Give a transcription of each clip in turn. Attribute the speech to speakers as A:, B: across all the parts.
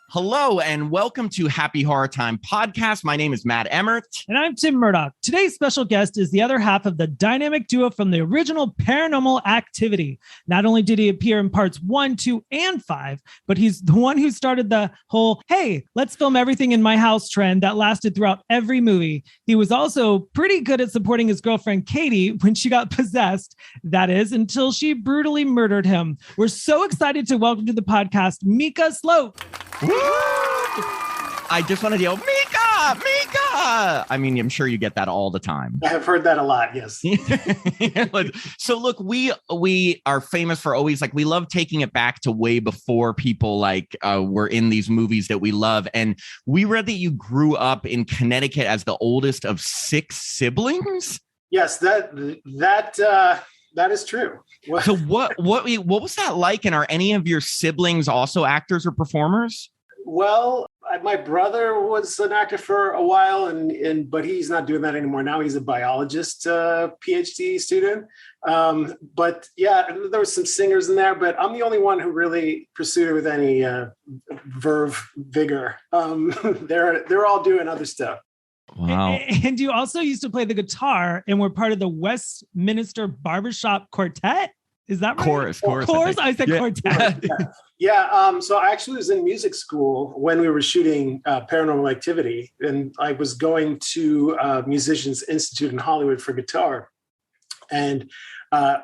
A: Hello and welcome to Happy Horror Time podcast. My name is Matt Emmert.
B: And I'm Tim Murdoch. Today's special guest is the other half of the dynamic duo from the original Paranormal Activity. Not only did he appear in parts 1, 2, and 5, but he's the one who started the whole, hey, let's film everything in my house trend that lasted throughout every movie. He was also pretty good at supporting his girlfriend, Katie, when she got possessed. That is, until she brutally murdered him. We're so excited to welcome to the podcast, Micah Sloat.
A: Woo! I just want to yell, Micah! Micah! I mean, I'm sure you get that all the time.
C: I have heard that a lot, yes.
A: So look, we are famous for always, like, we love taking it back to way before people were in these movies that we love. And we read that you grew up in Connecticut as the oldest of 6 siblings.
C: Yes, that is true.
A: So what was that like? And are any of your siblings also actors or performers?
C: Well, my brother was an actor for a while, but he's not doing that anymore. Now he's a biologist, PhD student. But yeah, there were some singers in there, but I'm the only one who really pursued it with any vigor. They're all doing other stuff.
A: Wow.
B: And you also used to play the guitar and were part of the Westminster Barbershop Quartet. Is that right?
A: Chorus.
B: I said quartet.
C: Yeah. So I actually was in music school when we were shooting Paranormal Activity, and I was going to Musicians Institute in Hollywood for guitar. And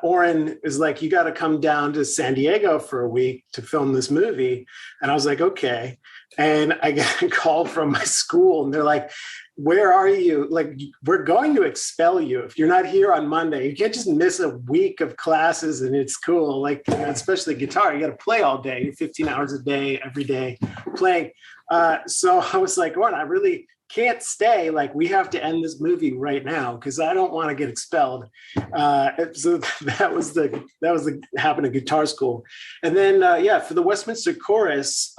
C: Oren is like, you got to come down to San Diego for a week to film this movie. And I was like, okay. And I got a call from my school, and they're like, where are you? Like, we're going to expel you if you're not here on Monday. You can't just miss a week of classes and it's cool. Like, especially guitar, you got to play all day, 15 hours a day, every day playing. So I was like, Oren, I really can't stay. Like, we have to end this movie right now because I don't want to get expelled. So that was happened at guitar school. And then, for the Westminster Chorus,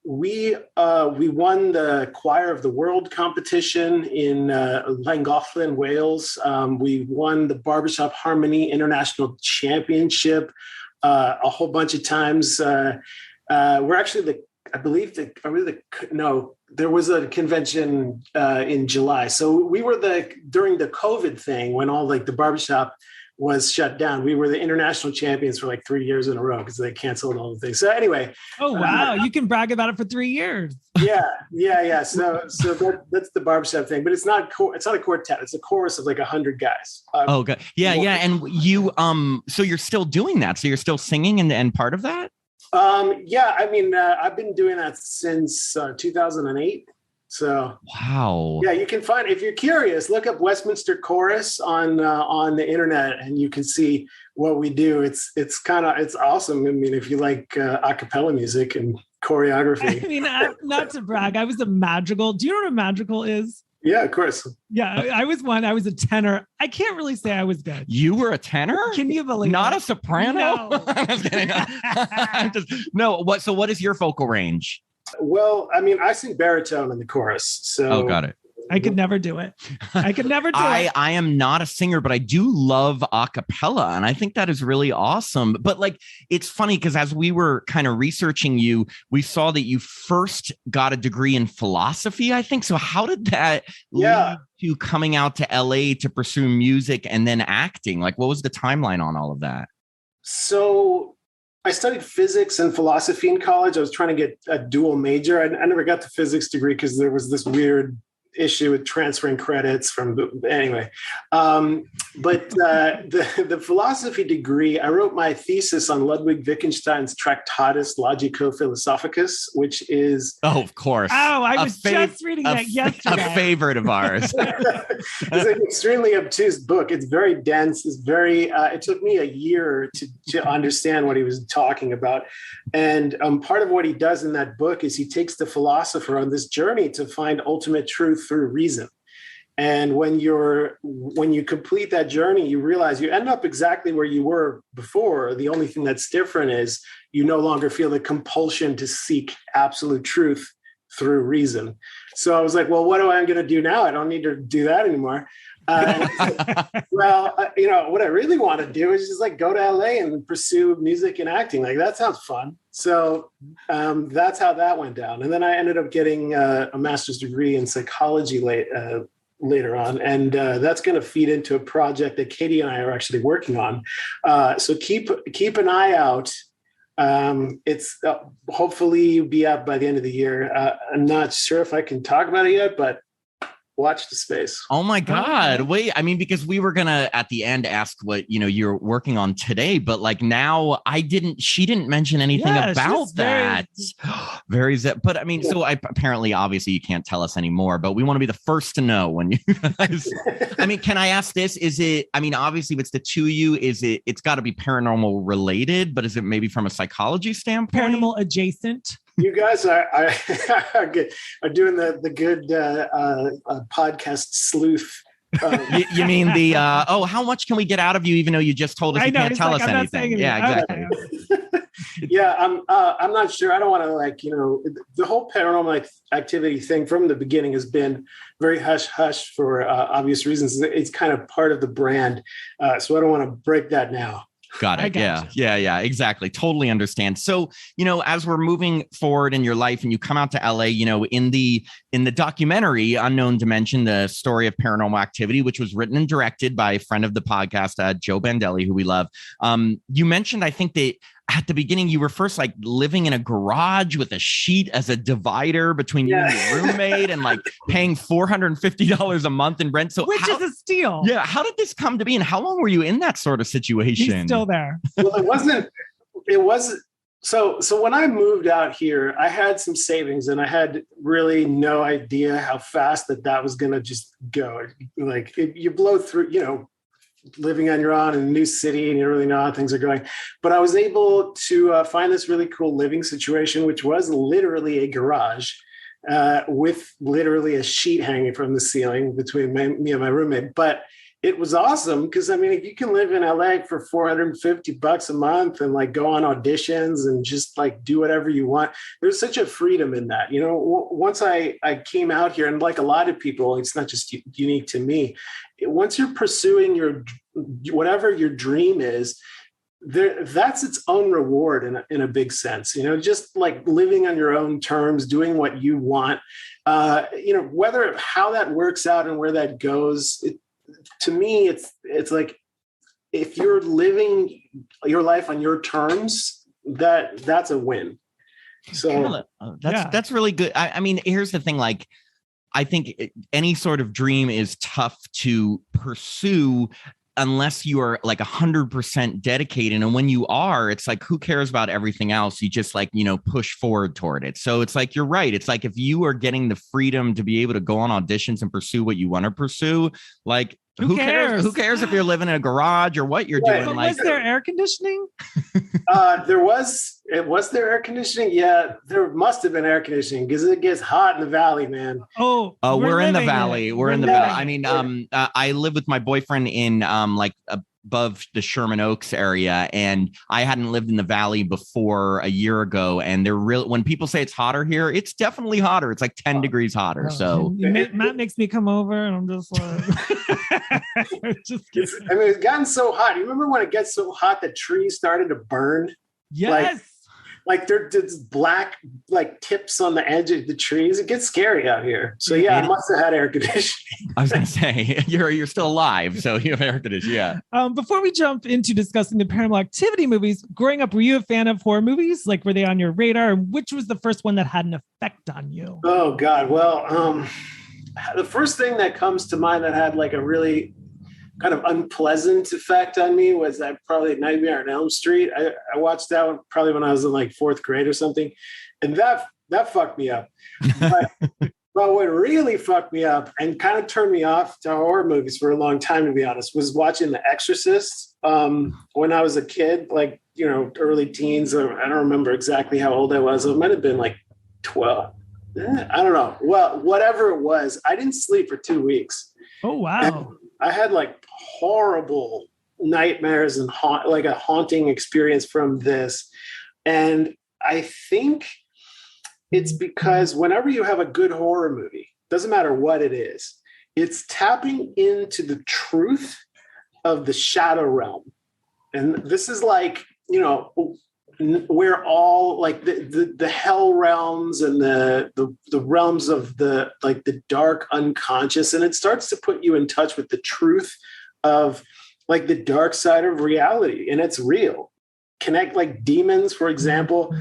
C: we won the Choir of the World competition in Llangollen, Wales. We won the Barbershop Harmony International Championship a whole bunch of times. We're actually there was a convention in July. So we were during the COVID thing when all the barbershop was shut down. We were the international champions for 3 years in a row because they canceled all the things. So anyway.
B: Oh, wow. You can brag about it for 3 years.
C: Yeah. So that's the barbershop thing, but it's not a quartet. It's a chorus of 100 guys.
A: Oh, good. Yeah. And you, so you're still doing that. So you're still singing and part of that?
C: Yeah. I mean, I've been doing that since 2008. So
A: wow.
C: Yeah, you can find, if you're curious, look up Westminster Chorus on the internet and you can see what we do. It's awesome. I mean, if you like a cappella music and choreography.
B: I mean, not to brag, I was a madrigal. Do you know what a madrigal is?
C: Yeah, of course.
B: Yeah, I was a tenor. I can't really say I was good.
A: You were a tenor?
B: Can you believe
A: Not
B: that?
A: a soprano?
B: No.
A: I'm just kidding. No, so what is your vocal range?
C: Well, I mean, I sing baritone in the chorus. So
A: got it.
B: I could never do it. I
A: am not a singer, but I do love a cappella. And I think that is really awesome. But it's funny because as we were kind of researching you, we saw that you first got a degree in philosophy, I think. So how did that lead to coming out to LA to pursue music and then acting? What was the timeline on all of that?
C: So I studied physics and philosophy in college. I was trying to get a dual major. I never got the physics degree because there was this weird issue with transferring credits anyway. But the philosophy degree, I wrote my thesis on Ludwig Wittgenstein's Tractatus Logico-Philosophicus, which is...
A: Oh, of course.
B: Oh, I was just reading that yesterday.
A: A favorite of ours.
C: It's an extremely obtuse book. It's very dense. It's very... it took me a year to understand what he was talking about. And part of what he does in that book is he takes the philosopher on this journey to find ultimate truth through reason. And when you complete that journey, you realize you end up exactly where you were before. The only thing that's different is you no longer feel the compulsion to seek absolute truth through reason. So I was like, well, what am I going to do now? I don't need to do that anymore. What I really want to do is just like go to LA and pursue music and acting. Like that sounds fun. So that's how that went down. And then I ended up getting a master's degree in psychology later on. And that's going to feed into a project that Katie and I are actually working on. So keep an eye out. It's hopefully be out by the end of the year. I'm not sure if I can talk about it yet, but watch the space.
A: Oh my God. Wait, I mean, because we were gonna at the end ask what you're working on today, but like now she didn't mention anything about that. But I mean, so apparently obviously you can't tell us anymore, but we want to be the first to know when you guys I mean, can I ask this? Obviously if it's the two of you, it's got to be paranormal related, but is it maybe from a psychology standpoint?
B: Paranormal adjacent.
C: You guys are doing the good podcast sleuth.
A: You mean the how much can we get out of you even though you just told us you can't tell us anything? Yeah, exactly.
C: Yeah, I'm not sure. I don't want to the whole paranormal activity thing from the beginning has been very hush hush for obvious reasons. It's kind of part of the brand, so I don't want to break that now.
A: Got it. Yeah, exactly. Totally understand. So, as we're moving forward in your life and you come out to LA, in the documentary, Unknown Dimension, the story of paranormal activity, which was written and directed by a friend of the podcast, Joe Bandelli, who we love. You mentioned, I think that at the beginning, you were first like living in a garage with a sheet as a divider between you and your roommate and like paying $450 a month in rent.
B: Which is a steal.
A: Yeah. How did this come to be? And how long were you in that sort of situation?
B: He's still there.
C: Well, it wasn't. So when I moved out here, I had some savings and I had really no idea how fast that was going to just go. Like you blow through, living on your own in a new city and you don't really know how things are going. But I was able to find this really cool living situation, which was literally a garage with literally a sheet hanging from the ceiling between me and my roommate. But it was awesome because, if you can live in LA for $450 a month and like go on auditions and just like do whatever you want, there's such a freedom in that. Once I came out here, and like a lot of people, it's not just unique to me. Once you're pursuing whatever your dream is, that's its own reward in a big sense. Just like living on your own terms, doing what you want. Whether how that works out and where that goes. To me, it's like if you're living your life on your terms, that's a win. So
A: that's really good. Here's the thing. Like, I think any sort of dream is tough to pursue unless you are like 100% dedicated. And when you are, it's like, who cares about everything else? You just push forward toward it. So it's like, you're right. It's like, if you are getting the freedom to be able to go on auditions and pursue what you want to pursue, like, who cares? Who cares if you're living in a garage or what you're doing?
B: But was there air conditioning?
C: Was there air conditioning? Yeah, there must have been air conditioning because it gets hot in the valley, man.
A: We're in the valley. We're in the valley. I live with my boyfriend in above the Sherman Oaks area, and I hadn't lived in the valley before a year ago. And when people say it's hotter here, it's definitely hotter. It's like 10 degrees hotter. So
B: Matt makes me come over, and I'm just like,
C: it's gotten so hot. You remember when it gets so hot that trees started to burn?
B: Yes.
C: Like there's black like tips on the edge of the trees. It gets scary out here. So I must have had air conditioning.
A: I was gonna say you're still alive, so you have air conditioning. Yeah.
B: Before we jump into discussing the Paranormal Activity movies, growing up, were you a fan of horror movies? Like, were they on your radar? And which was the first one that had an effect on you?
C: Oh God. Well, the first thing that comes to mind that had like a really kind of unpleasant effect on me was that probably Nightmare on Elm Street. I watched that one probably when I was in like fourth grade or something. And that fucked me up. But what really fucked me up and kind of turned me off to horror movies for a long time, to be honest, was watching The Exorcist when I was a kid, like, early teens. I don't remember exactly how old I was. It might have been like 12. I don't know. Well, whatever it was, I didn't sleep for 2 weeks.
B: Oh, wow.
C: And I had like horrible nightmares and like a haunting experience from this. And I think It's because whenever you have a good horror movie, doesn't matter what it is, it's tapping into the truth of the shadow realm. And this is like, you know, where all like the hell realms and the realms of the like the dark unconscious, and it starts to put you in touch with the truth of like the dark side of reality, and it's real. Connect like demons, for example.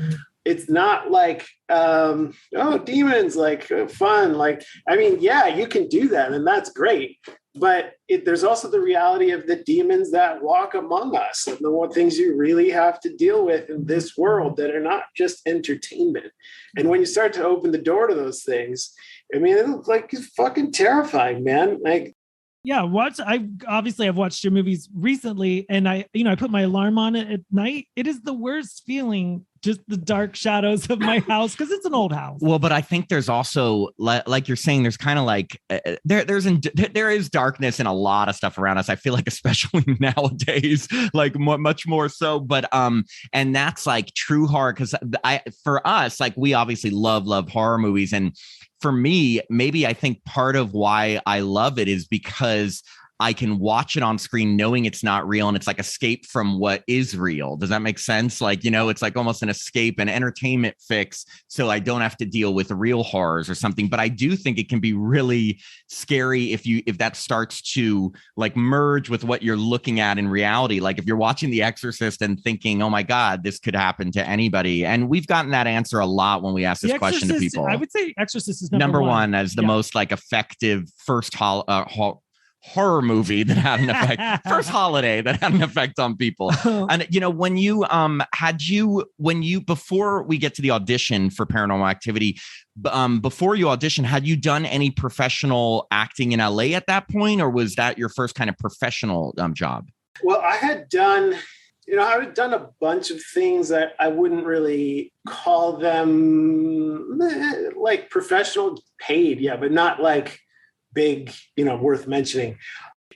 C: It's not like demons like fun. Like, I mean, yeah, you can do that, and that's great. But there's also the reality of the demons that walk among us and the things you really have to deal with in this world that are not just entertainment. And when you start to open the door to those things, I mean, it looks like it's fucking terrifying, man. Like,
B: yeah, I've watched your movies recently, and I put my alarm on it at night. It is the worst feeling, just the dark shadows of my house, because it's an old house.
A: Well, but I think there's also, like you're saying, there's kind of like there is darkness in a lot of stuff around us. I feel like, especially nowadays, like much more so. But and that's like true horror, because for us, like, we obviously love horror movies, and for me, maybe I think part of why I love it is because I can watch it on screen knowing it's not real, and it's like escape from what is real. Does that make sense? Like, you know, it's like almost an escape, an entertainment fix, so I don't have to deal with real horrors or something. But I do think it can be really scary if that starts to like merge with what you're looking at in reality. Like if you're watching The Exorcist and thinking, oh my God, this could happen to anybody. And we've gotten that answer a lot when we ask this question to people.
B: I would say Exorcist is
A: number one as the most like effective first horror movie that had an effect, first holiday that had an effect on people. And you know, when you before we get to the audition for Paranormal Activity, before you auditioned, had you done any professional acting in LA at that point, or was that your first kind of professional job?
C: Well, I had done a bunch of things that I wouldn't really call them like professional, paid, yeah, but not like big, worth mentioning.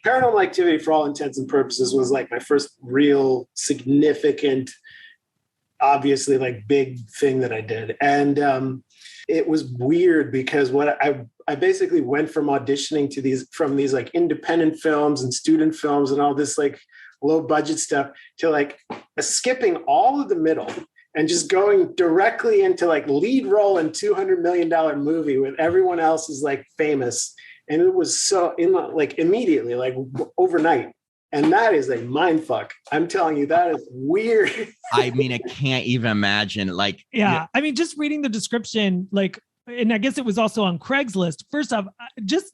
C: Paranormal Activity, for all intents and purposes, was like my first real significant, obviously like big thing that I did. And it was weird because what I basically went from auditioning to these like independent films and student films and all this like low budget stuff to like skipping all of the middle and just going directly into like lead role in $200 million movie with everyone else is like famous. And it was so like immediately, like overnight. And that is a mind fuck. I'm telling you, that is weird.
A: I mean, I can't even imagine. Like,
B: yeah. I mean, just reading the description, like, and I guess it was also on Craigslist. First off, just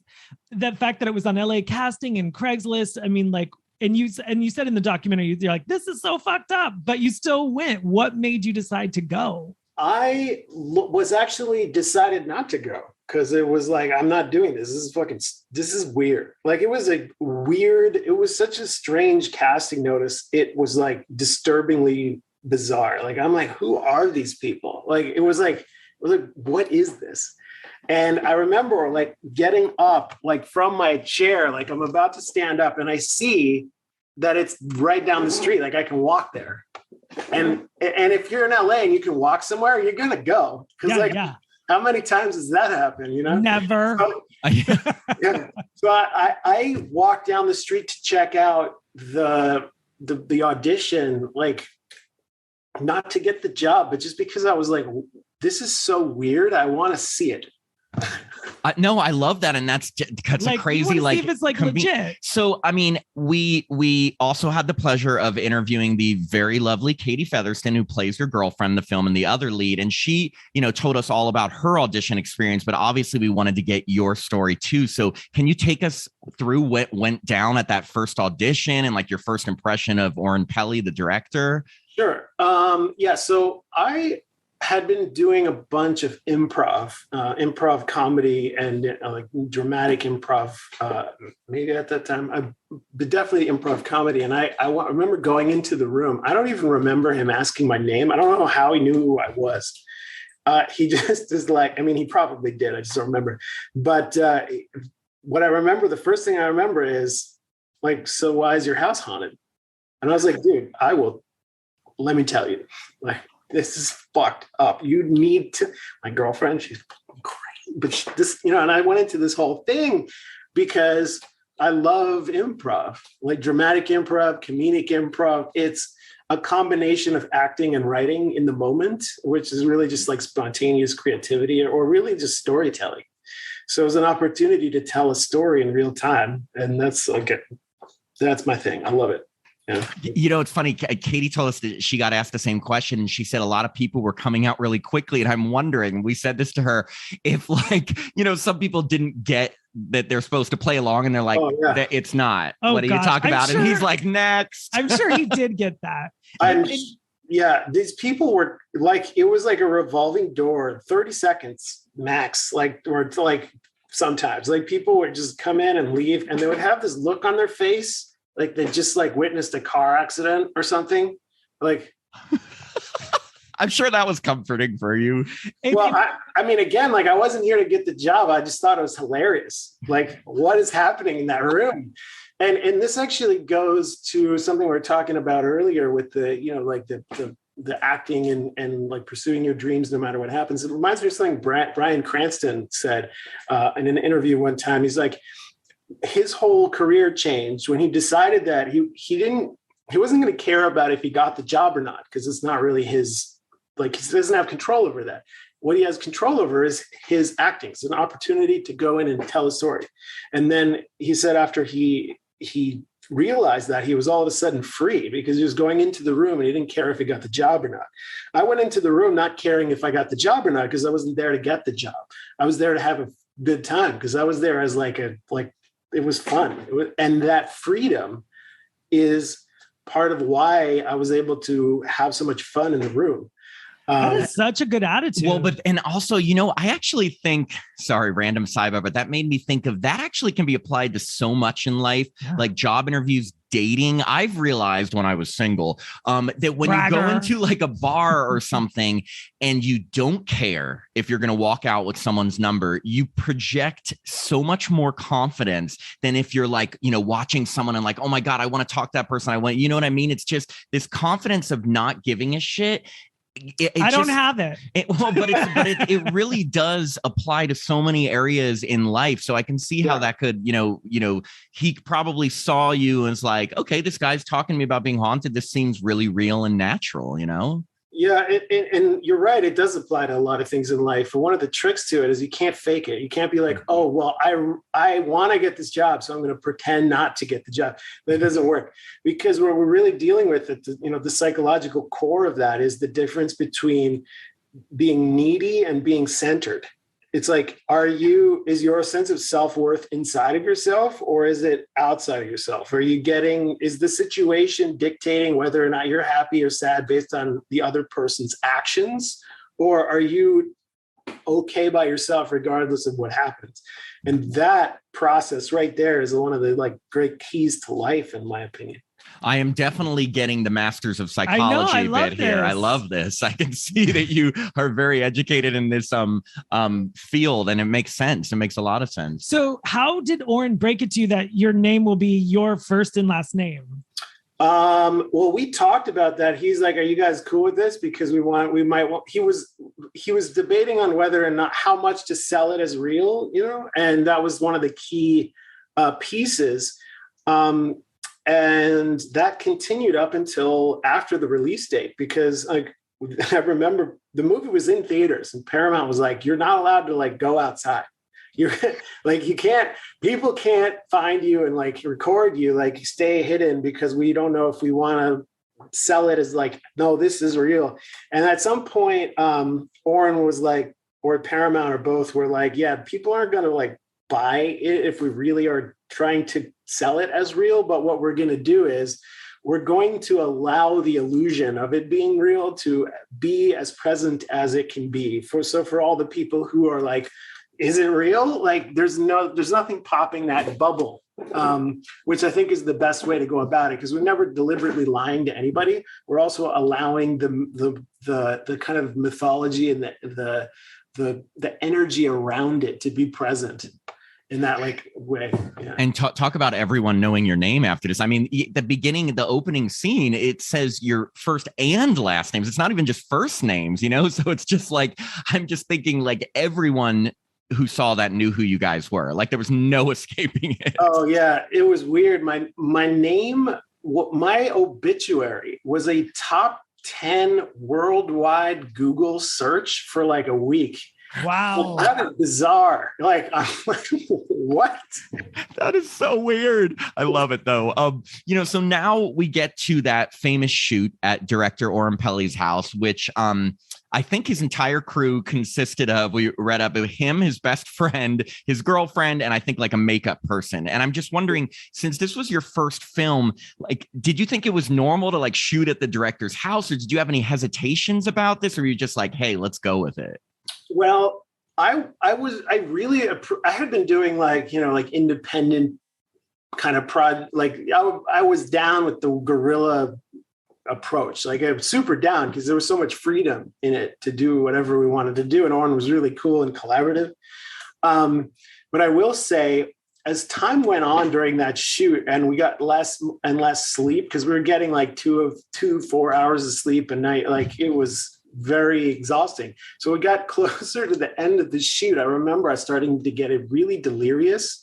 B: that fact that it was on LA Casting and Craigslist. I mean, like, and you said in the documentary, you're like, this is so fucked up, but you still went. What made you decide to go?
C: I was actually decided not to go. Because it was like, I'm not doing this. This is weird. Like, it was such a strange casting notice. It was like disturbingly bizarre. Like, I'm like, who are these people? Like, it was like, what is this? And I remember like getting up, like from my chair, like I'm about to stand up and I see that it's right down the street. Like I can walk there. And if you're in LA and you can walk somewhere, you're going to go. Because how many times does that happen?
B: Never.
C: So, yeah. So I walked down the street to check out the audition, like not to get the job, but just because I was like, this is so weird. I want to see it.
A: No, I love that, and that's like, a crazy like.
B: See if it's like legit.
A: So, I mean, we also had the pleasure of interviewing the very lovely Katie Featherston, who plays your girlfriend in the film and the other lead, and she, told us all about her audition experience. But obviously, we wanted to get your story too. So, can you take us through what went down at that first audition and like your first impression of Oren Peli, the director?
C: Sure. Yeah. So I had been doing a bunch of improv comedy and like dramatic improv, maybe at that time, but definitely improv comedy. And I remember going into the room. I don't even remember him asking my name. I don't know how he knew who I was. He just is like, I mean, he probably did. I just don't remember. But what I remember, the first thing I remember is like, so why is your house haunted? And I was like, dude, let me tell you, like, this is fucked up. You need to, my girlfriend, she's crazy, but and I went into this whole thing because I love improv, like dramatic improv, comedic improv. It's a combination of acting and writing in the moment, which is really just like spontaneous creativity or really just storytelling. So it was an opportunity to tell a story in real time. And that's my thing. I love it. Yeah.
A: It's funny. Katie told us that she got asked the same question, and she said a lot of people were coming out really quickly. And I'm wondering, we said this to her, if some people didn't get that they're supposed to play along, and they're like, it's not. What do you talk about? And he's like, next.
B: I'm sure he did get that.
C: These people were like, it was like a revolving door, 30 seconds max, sometimes like people would just come in and leave, and they would have this look on their face like they just like witnessed a car accident or something. Like,
A: I'm sure that was comforting for you.
C: Well, I mean, again, like I wasn't here to get the job. I just thought it was hilarious. Like, what is happening in that room? And this actually goes to something we were talking about earlier with the acting and like pursuing your dreams no matter what happens. It reminds me of something Bryan Cranston said in an interview one time. He's like, his whole career changed when he decided that he wasn't going to care about if he got the job or not, because it's not really his, like he doesn't have control over that. What he has control over is his acting. It's an opportunity to go in and tell a story. And then he said after he realized that, he was all of a sudden free because he was going into the room and he didn't care if he got the job or not. I went into the room not caring if I got the job or not, because I wasn't there to get the job. I was there to have a good time, because I was there as it was fun. And that freedom is part of why I was able to have so much fun in the room.
B: That is such a good attitude.
A: Well, and also, I actually think, sorry, random sidebar, but that made me think of that actually can be applied to so much in life, like job interviews, dating. I've realized when I was single, that when you go into like a bar or something and you don't care if you're going to walk out with someone's number, you project so much more confidence than if you're like, watching someone and like, oh my God, I want to talk to that person. You know what I mean? It's just this confidence of not giving a shit.
B: I don't have it.
A: It really does apply to so many areas in life. So I can see how that could, he probably saw you and was like, okay, this guy's talking to me about being haunted. This seems really real and natural,
C: Yeah, and you're right. It does apply to a lot of things in life. And one of the tricks to it is you can't fake it. You can't be like, oh, well, I want to get this job, so I'm going to pretend not to get the job. That doesn't work, because what we're really dealing with, the psychological core of that is the difference between being needy and being centered. It's like, is your sense of self-worth inside of yourself, or is it outside of yourself? Is the situation dictating whether or not you're happy or sad based on the other person's actions? Or are you okay by yourself regardless of what happens? And that process right there is one of the great keys to life, in my opinion.
A: I am definitely getting the Masters of Psychology bit here. I love this. I can see that you are very educated in this field, and it makes sense. It makes a lot of sense.
B: So how did Oren break it to you that your name will be your first and last name?
C: Well, we talked about that. He's like, are you guys cool with this? Because he was debating on whether or not how much to sell it as real, and that was one of the key pieces. And that continued up until after the release date, because I remember the movie was in theaters and Paramount was like, you're not allowed to go outside. You're like, people can't find you and record you, stay hidden, because we don't know if we want to sell it as no, this is real. And at some point, Oren was like, or Paramount or both were like, yeah, people aren't going to buy it if we really are trying to sell it as real. But what we're going to do is we're going to allow the illusion of it being real to be as present as it can be. For all the people who are like, is it real? There's nothing popping that bubble, which I think is the best way to go about it, because we're never deliberately lying to anybody. We're also allowing the kind of mythology and the energy around it to be present. in that like way. Yeah.
A: And talk about everyone knowing your name after this. I mean, the beginning, the opening scene, it says your first and last names. It's not even just first names, So it's just like, I'm just thinking like everyone who saw that knew who you guys were. Like there was no escaping it.
C: Oh yeah, it was weird. My name, my obituary was a top 10 worldwide Google search for like a week.
B: Wow.
C: That is bizarre. Like, I'm like, what?
A: That is so weird. I love it though. So now we get to that famous shoot at director Oren Peli's house, which I think his entire crew consisted of, we read up, him, his best friend, his girlfriend, and I think like a makeup person. And I'm just wondering, since this was your first film, like, did you think it was normal to like shoot at the director's house, or did you have any hesitations about this, or were you just like, hey, let's go with it?
C: Well, I had been doing like, like independent kind of project. Like I was down with the guerrilla approach. Like I was super down because there was so much freedom in it to do whatever we wanted to do. And Oren was really cool and collaborative. But I will say, as time went on during that shoot and we got less and less sleep, because we were getting like 4 hours of sleep a night, like it was very exhausting. So we got closer to the end of the shoot. I remember I starting to get really delirious.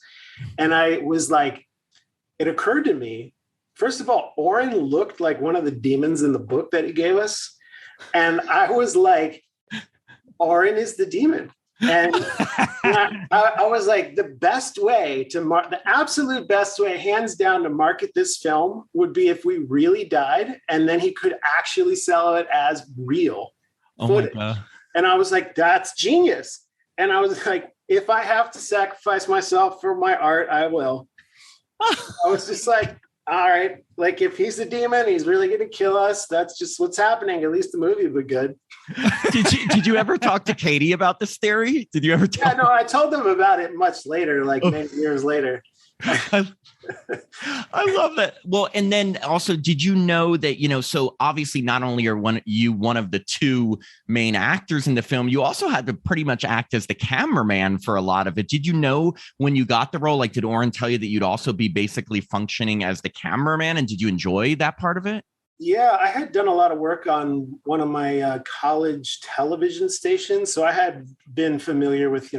C: And I was like, it occurred to me, first of all, Oren looked like one of the demons in the book that he gave us. And I was like, Oren is the demon. And I was like, the best way to the absolute best way, hands down, to market this film would be if we really died and then he could actually sell it as real footage. My God. And I was like, that's genius. And I was like, if I have to sacrifice myself for my art, I will. I was just like, all right, like if he's the demon, he's really going to kill us. That's just what's happening. At least the movie would be good.
A: Did you ever talk to Katie about this theory? Did you ever talk?
C: Yeah, no, I told them about it much later, like many years later.
A: I love that. Well, and then also, did you know that, so obviously not only are one of the two main actors in the film, you also had to pretty much act as the cameraman for a lot of it. Did you know when you got the role, like, did Oren tell you that you'd also be basically functioning as the cameraman? And did you enjoy that part of it?
C: Yeah, I had done a lot of work on one of my college television stations. So I had been familiar with,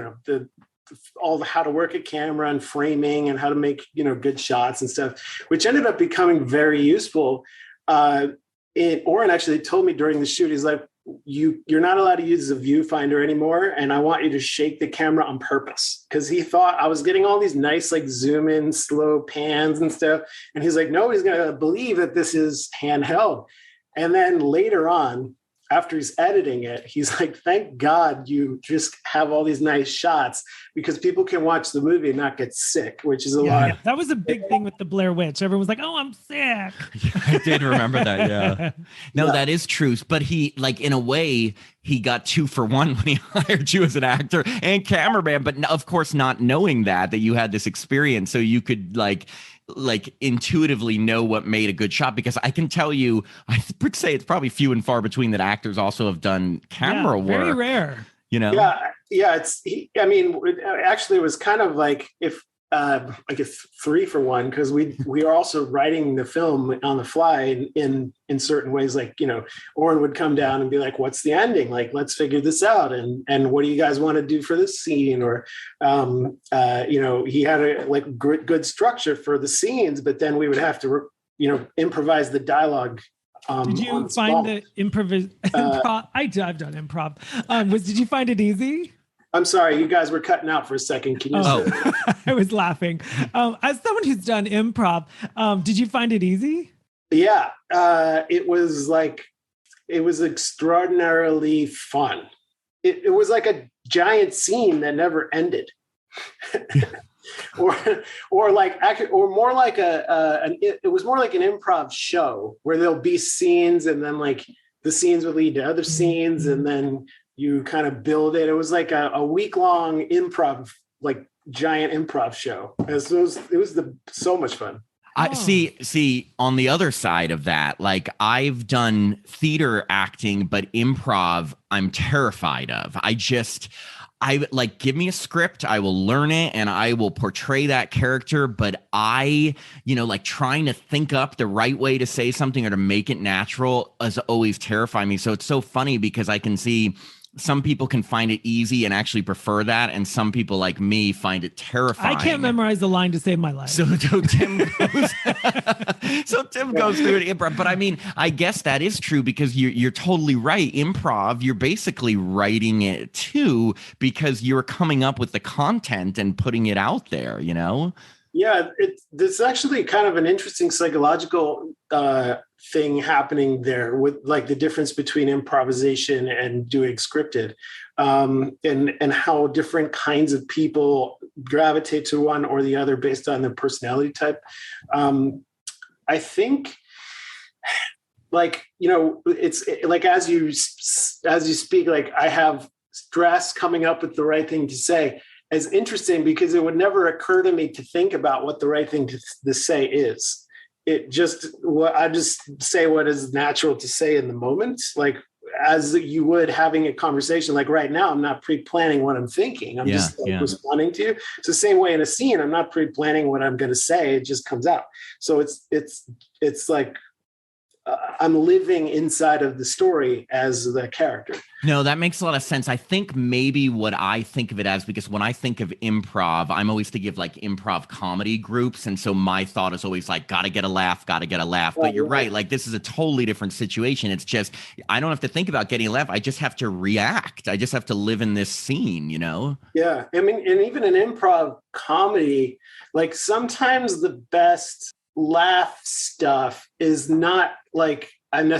C: how to work a camera and framing and how to make, good shots and stuff, which ended up becoming very useful. Oren actually told me during the shoot, he's like, you're not allowed to use the viewfinder anymore. And I want you to shake the camera on purpose. Cause he thought I was getting all these nice, like zoom in, slow pans and stuff. And he's like, nobody's going to believe that this is handheld. And then later on, after he's editing it, he's like, thank God you just have all these nice shots because people can watch the movie and not get sick, which is a lot.
B: Yeah. That was a big thing with the Blair Witch. Everyone was like, oh, I'm sick.
A: I did remember that. Yeah. No, yeah. That is true. But he, like, in a way, he got 2 for 1 when he hired you as an actor and cameraman, but of course, not knowing that you had this experience. So you could like intuitively know what made a good shot, because I can tell you, I would say it's probably few and far between that actors also have done camera work.
B: Very rare.
C: Yeah. Actually it was kind of like like a 3 for 1, because we are also writing the film on the fly in certain ways. Like, Oren would come down and be like, what's the ending? Like, let's figure this out. And what do you guys want to do for this scene? Or, he had a good structure for the scenes, but then we would have to, improvise the dialogue.
B: Did you find the improv? I've done improv. Did you find it easy?
C: I'm sorry, you guys were cutting out for a second. Can you say
B: I was laughing. As someone who's done improv, did you find it easy?
C: Yeah, it was extraordinarily fun. It was like a giant scene that never ended. or more like it was more like an improv show where there'll be scenes and then like the scenes would lead to other scenes and then you kind of build it. It was like a week-long improv, like giant improv show. It was so much fun.
A: I see on the other side of that, like I've done theater acting, but improv I'm terrified of. I like, give me a script, I will learn it and I will portray that character. But like trying to think up the right way to say something or to make it natural is always terrifying me. So it's so funny because I can see some people can find it easy and actually prefer that, and some people like me find it terrifying.
B: I can't memorize the line to save my life.
A: So Tim goes, Tim goes through it improv. But I mean, I guess that is true because you're totally right. Improv, you're basically writing it too because you're coming up with the content and putting it out there, you know?
C: Yeah, it's actually kind of an interesting psychological thing happening there with like the difference between improvisation and doing scripted, and how different kinds of people gravitate to one or the other based on their personality type. I think, like, it's like as you speak, like I have stress coming up with the right thing to say. Is interesting because it would never occur to me to think about what the right thing to say is. I just say what is natural to say in the moment, like as you would having a conversation. Like right now, I'm not pre-planning what I'm thinking. I'm just responding to you. It's the same way in a scene. I'm not pre-planning what I'm going to say. It just comes out. So it's like I'm living inside of the story as the character.
A: No, that makes a lot of sense. I think maybe what I think of it as, because when I think of improv, I'm always thinking of like improv comedy groups. And so my thought is always like, gotta get a laugh. But you're right. Like this is a totally different situation. It's just, I don't have to think about getting a laugh. I just have to react. I just have to live in this scene, you know? Yeah.
C: I mean, and even in improv comedy, like sometimes the best laugh stuff is not like I'm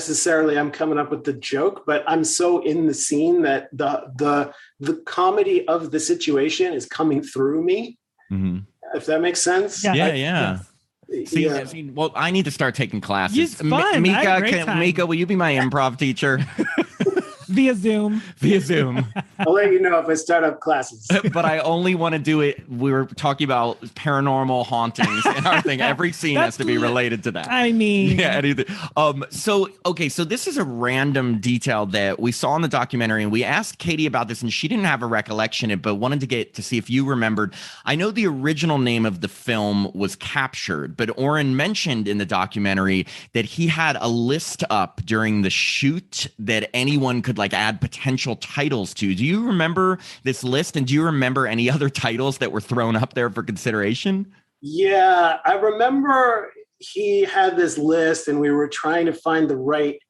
C: coming up with the joke, but I'm so in the scene that the comedy of the situation is coming through me. Mm-hmm. If that makes sense.
A: Yeah. See, well, I need to start taking classes.
B: It's fun.
A: Micah, will you be my improv teacher?
B: Via Zoom.
C: I'll let you know if I start up classes.
A: But I only want to do it. We were talking about paranormal hauntings and our thing. Every scene has to be related to that.
B: I mean,
A: yeah, anything. So this is a random detail that we saw in the documentary, and we asked Katie about this, and she didn't have a recollection of it, but wanted to get to see if you remembered. I know the original name of the film was Captured, but Oren mentioned in the documentary that he had a list up during the shoot that anyone could like add potential titles to. Do you remember this list? And do you remember any other titles that were thrown up there for consideration?
C: Yeah, I remember he had this list and we were trying to find the right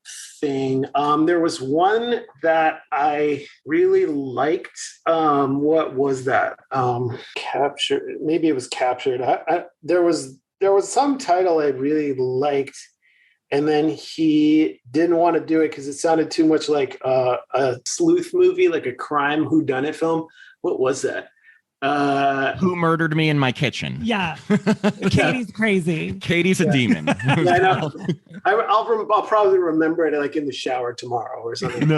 C: thing. There was one that I really liked. What was that? Captured. Maybe it was Captured. There was some title I really liked. And then he didn't want to do it because it sounded too much like a sleuth movie, like a crime whodunit film. What was that?
A: Who Murdered Me in My Kitchen?
B: Yeah. Katie's crazy.
A: Katie's a demon.
C: Yeah, I know. I'll probably remember it like in the shower tomorrow or something.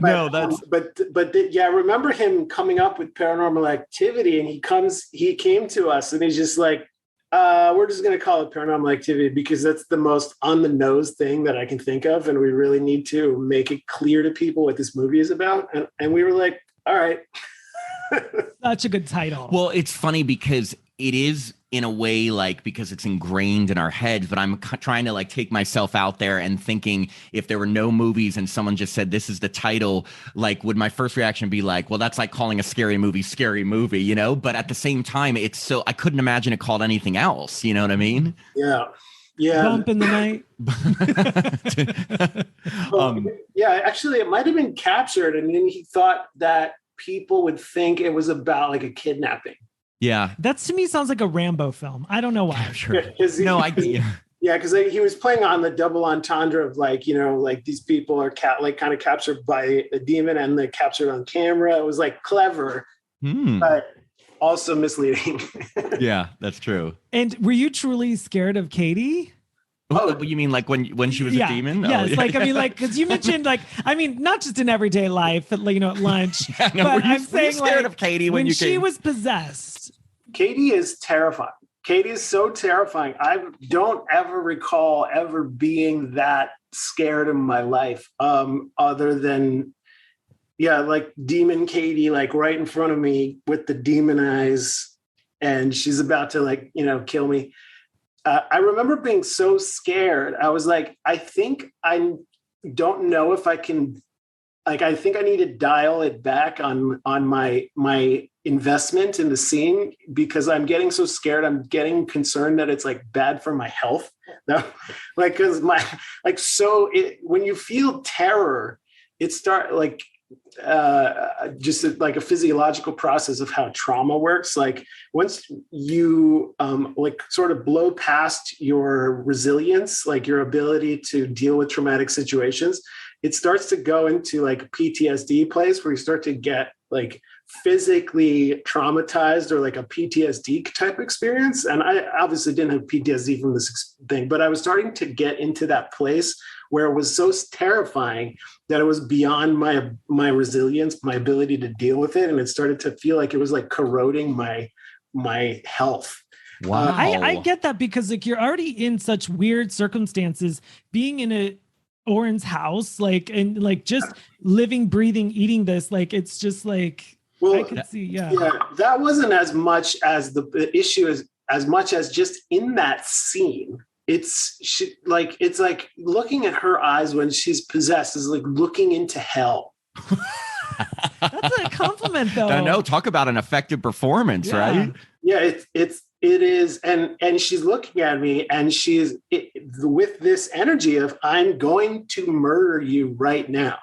C: I remember him coming up with Paranormal Activity, and he came to us and he's just like, we're just going to call it Paranormal Activity because that's the most on the nose thing that I can think of. And we really need to make it clear to people what this movie is about. And we were like, all right.
B: Such a good title.
A: Well, it's funny because it is in a way like because it's ingrained in our heads, but I'm trying to like take myself out there and thinking if there were no movies and someone just said this is the title, like would my first reaction be like, well, that's like calling a scary movie, you know? But at the same time, it's so I couldn't imagine it called anything else. You know what I mean?
C: Yeah.
B: Bump in the night.
C: Actually, it might have been Captured, and then he thought that people would think it was about like a kidnapping.
A: Yeah,
B: that to me sounds like a Rambo film. I don't know why.
A: Sure.
C: Yeah, because he was playing on the double entendre of like, like these people are kind of captured by a demon and they're captured on camera. It was like clever, but also misleading.
A: Yeah, that's true.
B: And were you truly scared of Katie?
A: Oh, you mean like when she was a demon?
B: Yes, because you mentioned not just in everyday life, at lunch.
A: Yeah, no, but I'm saying scared of Katie when
B: she was possessed.
C: Katie is terrifying. Katie is so terrifying. I don't ever recall ever being that scared in my life, other than yeah, like demon Katie, like right in front of me with the demon eyes, and she's about to like, kill me. I remember being so scared. I was like, I think I don't know if I can, like, I think I need to dial it back on my investment in the scene, because I'm getting so scared. I'm getting concerned that it's like bad for my health. Like, because when you feel terror, it just like a physiological process of how trauma works. Like once you like sort of blow past your resilience, like your ability to deal with traumatic situations, it starts to go into like a PTSD place where you start to get like physically traumatized, or like a PTSD type experience. And I obviously didn't have PTSD from this thing, but I was starting to get into that place where it was so terrifying that it was beyond my resilience, my ability to deal with it. And it started to feel like it was like corroding my health.
A: Wow.
B: I get that, because like you're already in such weird circumstances, being in a Oren's house, like, and like just living, breathing, eating this, like, it's just like,
C: well,
B: I can see. Yeah.
C: That wasn't as much as the issue as much as just in that scene. It's like looking at her eyes when she's possessed is like looking into hell.
B: That's a compliment, though.
A: I know. Talk about an effective performance, right?
C: Yeah, it is, and she's looking at me, and she's with this energy of, I'm going to murder you right now.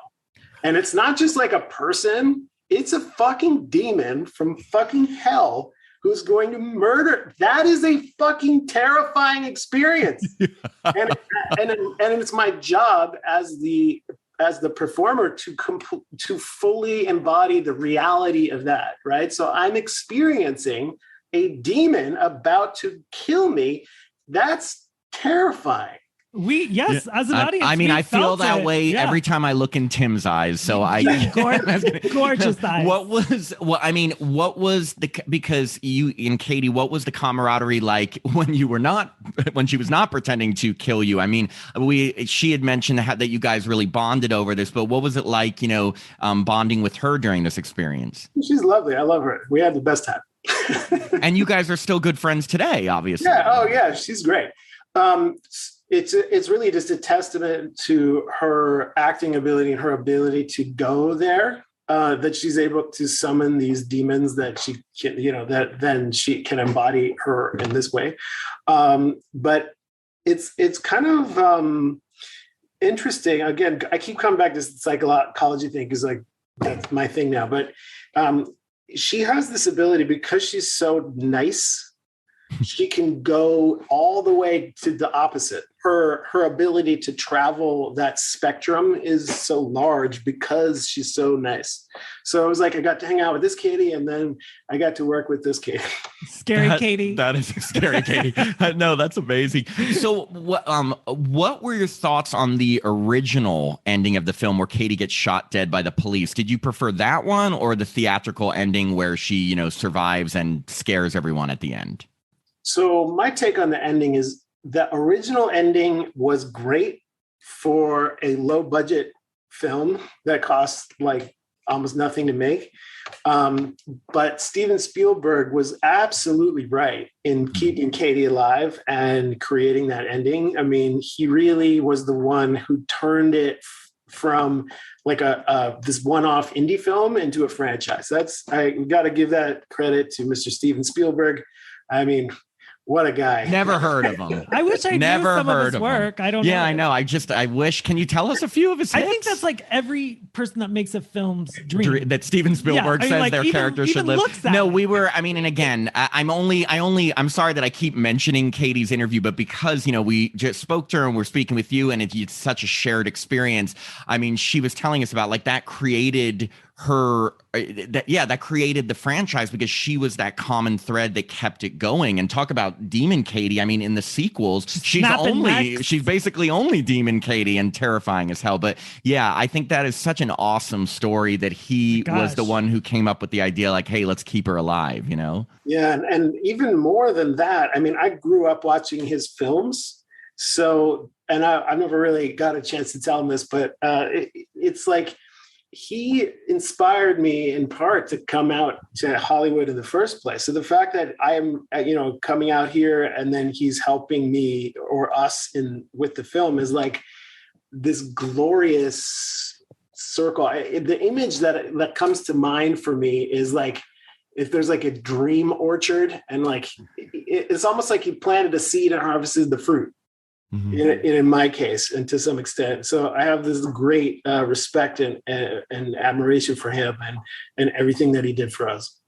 C: And it's not just like a person; it's a fucking demon from fucking hell who's going to murder. That is a fucking terrifying experience. and it's my job as the performer to fully embody the reality of that, right? So I'm experiencing a demon about to kill me. That's terrifying.
B: As an audience,
A: I mean, I feel that
B: it.
A: way every time I look in Tim's eyes. So
B: gorgeous eyes.
A: What was because you and Katie, what was the camaraderie like when she was not pretending to kill you? I mean, she had mentioned that you guys really bonded over this, but what was it like, bonding with her during this experience?
C: She's lovely. I love her. We had the best time.
A: And you guys are still good friends today, obviously.
C: Yeah. Oh yeah. She's great. It's really just a testament to her acting ability and her ability to go there, that she's able to summon these demons that she can, that then she can embody her in this way. But it's kind of interesting. Again, I keep coming back to this psychology thing because like that's my thing now. But she has this ability, because she's so nice, she can go all the way to the opposite. Her ability to travel that spectrum is so large because she's so nice. So it was like I got to hang out with this Katie, and then I got to work with this Katie.
B: Katie.
A: That is scary, Katie. No, that's amazing. So what were your thoughts on the original ending of the film where Katie gets shot dead by the police? Did you prefer that one or the theatrical ending where she, survives and scares everyone at the end?
C: So my take on the ending is the original ending was great for a low budget film that cost like almost nothing to make. But Steven Spielberg was absolutely right in keeping Katie alive and creating that ending. I mean, he really was the one who turned it from like this one-off indie film into a franchise. I got to give that credit to Mr. Steven Spielberg. I mean, what a guy.
A: Never heard of him.
B: I wish I knew some of his work. I don't know.
A: Yeah, I know. I wish. Can you tell us a few of his hits?
B: I think that's like every person that makes a film's dream.
A: That Steven Spielberg says their character should live. No, and again, I'm sorry that I keep mentioning Katie's interview, but because, we just spoke to her and we're speaking with you and it's such a shared experience. I mean, she was telling us about like that created that created the franchise because she was that common thread that kept it going. And talk about Demon Katie. I mean, in the sequels, she's basically only Demon Katie and terrifying as hell. But yeah, I think that is such an awesome story that he was the one who came up with the idea like, hey, let's keep her alive,
C: Yeah. And even more than that, I mean, I grew up watching his films. So, and I never really got a chance to tell him this, but it's like, he inspired me in part to come out to Hollywood in the first place. So the fact that I am, coming out here and then he's helping me or us with the film is like this glorious circle. The image that comes to mind for me is like, if there's like a dream orchard and like, it's almost like he planted a seed and harvested the fruit. Mm-hmm. In my case, and to some extent. So I have this great respect and admiration for him and everything that he did for us.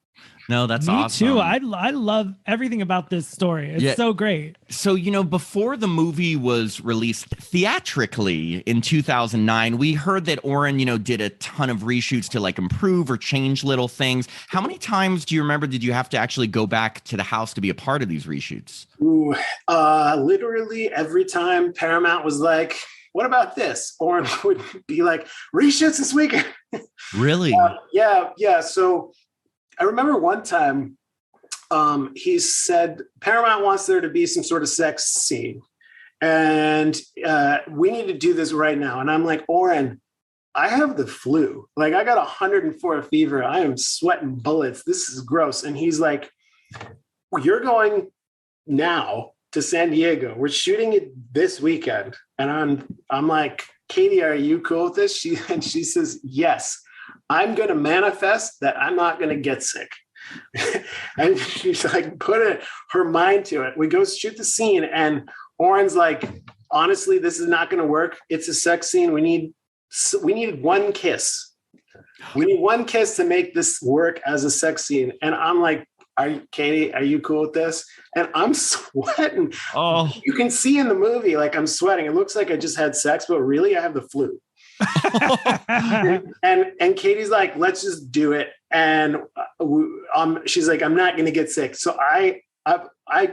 A: No, that's
B: Me
A: awesome.
B: too. I love everything about this story. It's so great.
A: So, before the movie was released theatrically in 2009, we heard that Oren, did a ton of reshoots to like improve or change little things. How many times do you remember did you have to actually go back to the house to be a part of these reshoots?
C: Ooh, literally every time Paramount was like, what about this? Oren would be like, reshoots this weekend.
A: Really?
C: Yeah. So I remember one time he said Paramount wants there to be some sort of sex scene and we need to do this right now. And I'm like, Oren, I have the flu. Like I got 104 fever. I am sweating bullets. This is gross. And he's like, you're going now to San Diego. We're shooting it this weekend. And I'm like, Katie, are you cool with this? She says, yes. I'm going to manifest that I'm not going to get sick. And she's like, put her mind to it. We go shoot the scene and Oren's like, honestly, this is not going to work. It's a sex scene. We need one kiss. We need one kiss to make this work as a sex scene. And I'm like, Katie, are you cool with this? And I'm sweating. Oh, you can see in the movie, like I'm sweating. It looks like I just had sex, but really I have the flu. and Katie's like, let's just do it. And she's like, I'm not going to get sick. So I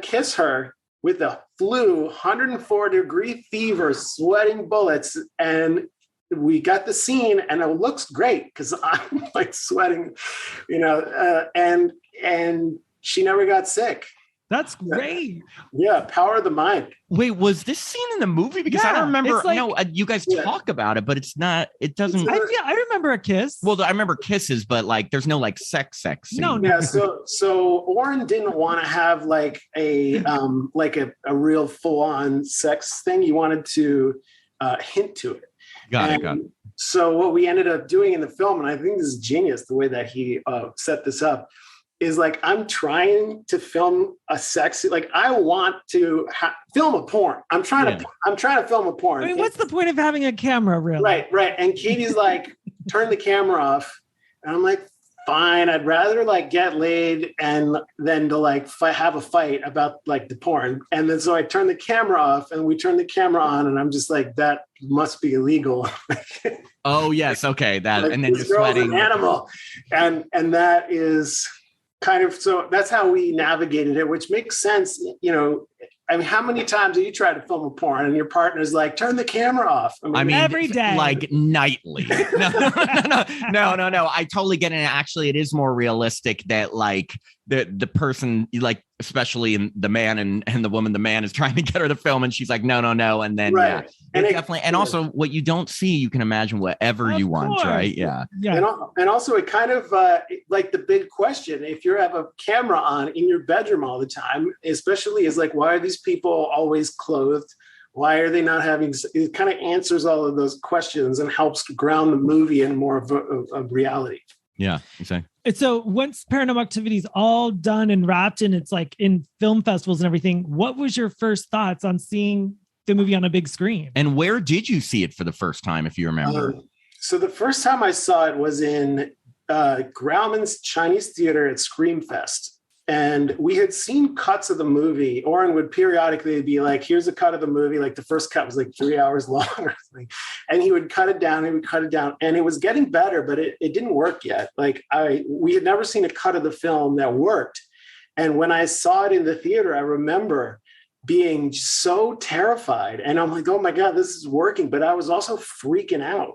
C: kiss her with the flu, 104-degree fever, sweating bullets. And we got the scene and it looks great because I'm like sweating, and she never got sick.
B: That's great.
C: Yeah, power of the mind.
A: Wait, was this scene in the movie? Because I don't remember. Like, you guys talk about it, but it's not. It doesn't.
B: I remember a kiss.
A: Well, I remember kisses, but like, there's no like sex scene.
B: No.
C: Yeah. So Oren didn't want to have like a real full on sex thing. He wanted to hint to it. Got it. So what we ended up doing in the film, and I think this is genius, the way that he set this up, is like, I'm trying to film a sexy, like I want to film a porn. I'm trying to film a porn.
B: I mean, what's the point of having a camera, really?
C: Right. And Katie's like, turn the camera off. And I'm like, fine. I'd rather like get laid and then to like have a fight about like the porn. And then so I turn the camera off and we turn the camera on and I'm just like, that must be illegal.
A: Oh yes. Okay. That,
C: like,
A: and then you're sweating.
C: An animal. And that is kind of, so that's how we navigated it, which makes sense. I mean, how many times have you tried to film a porn and your partner's like, turn the camera off?
B: I mean every day,
A: like nightly. No. I totally get it. Actually, it is more realistic that like the person, like, especially in the man and the woman, the man is trying to get her to film and she's like, no. And then,
C: right.
A: And definitely. And also what you don't see, you can imagine whatever you want. Right. Yeah.
C: And also it kind of like the big question, if you have a camera on in your bedroom all the time, especially, is like, why are these people always clothed? Why are they not having, it kind of answers all of those questions and helps ground the movie in more of reality.
A: Yeah, exactly.
B: And so once Paranormal Activity is all done and wrapped and it's like in film festivals and everything, what was your first thoughts on seeing the movie on a big screen?
A: And where did you see it for the first time, if you remember?
C: So the first time I saw it was in Grauman's Chinese Theater at Screamfest. And we had seen cuts of the movie. Oren would periodically be like, here's a cut of the movie. Like the first cut was like 3 hours long or something. And he would cut it down. And it was getting better, but it didn't work yet. Like we had never seen a cut of the film that worked. And when I saw it in the theater, I remember being so terrified. And I'm like, oh my God, this is working. But I was also freaking out.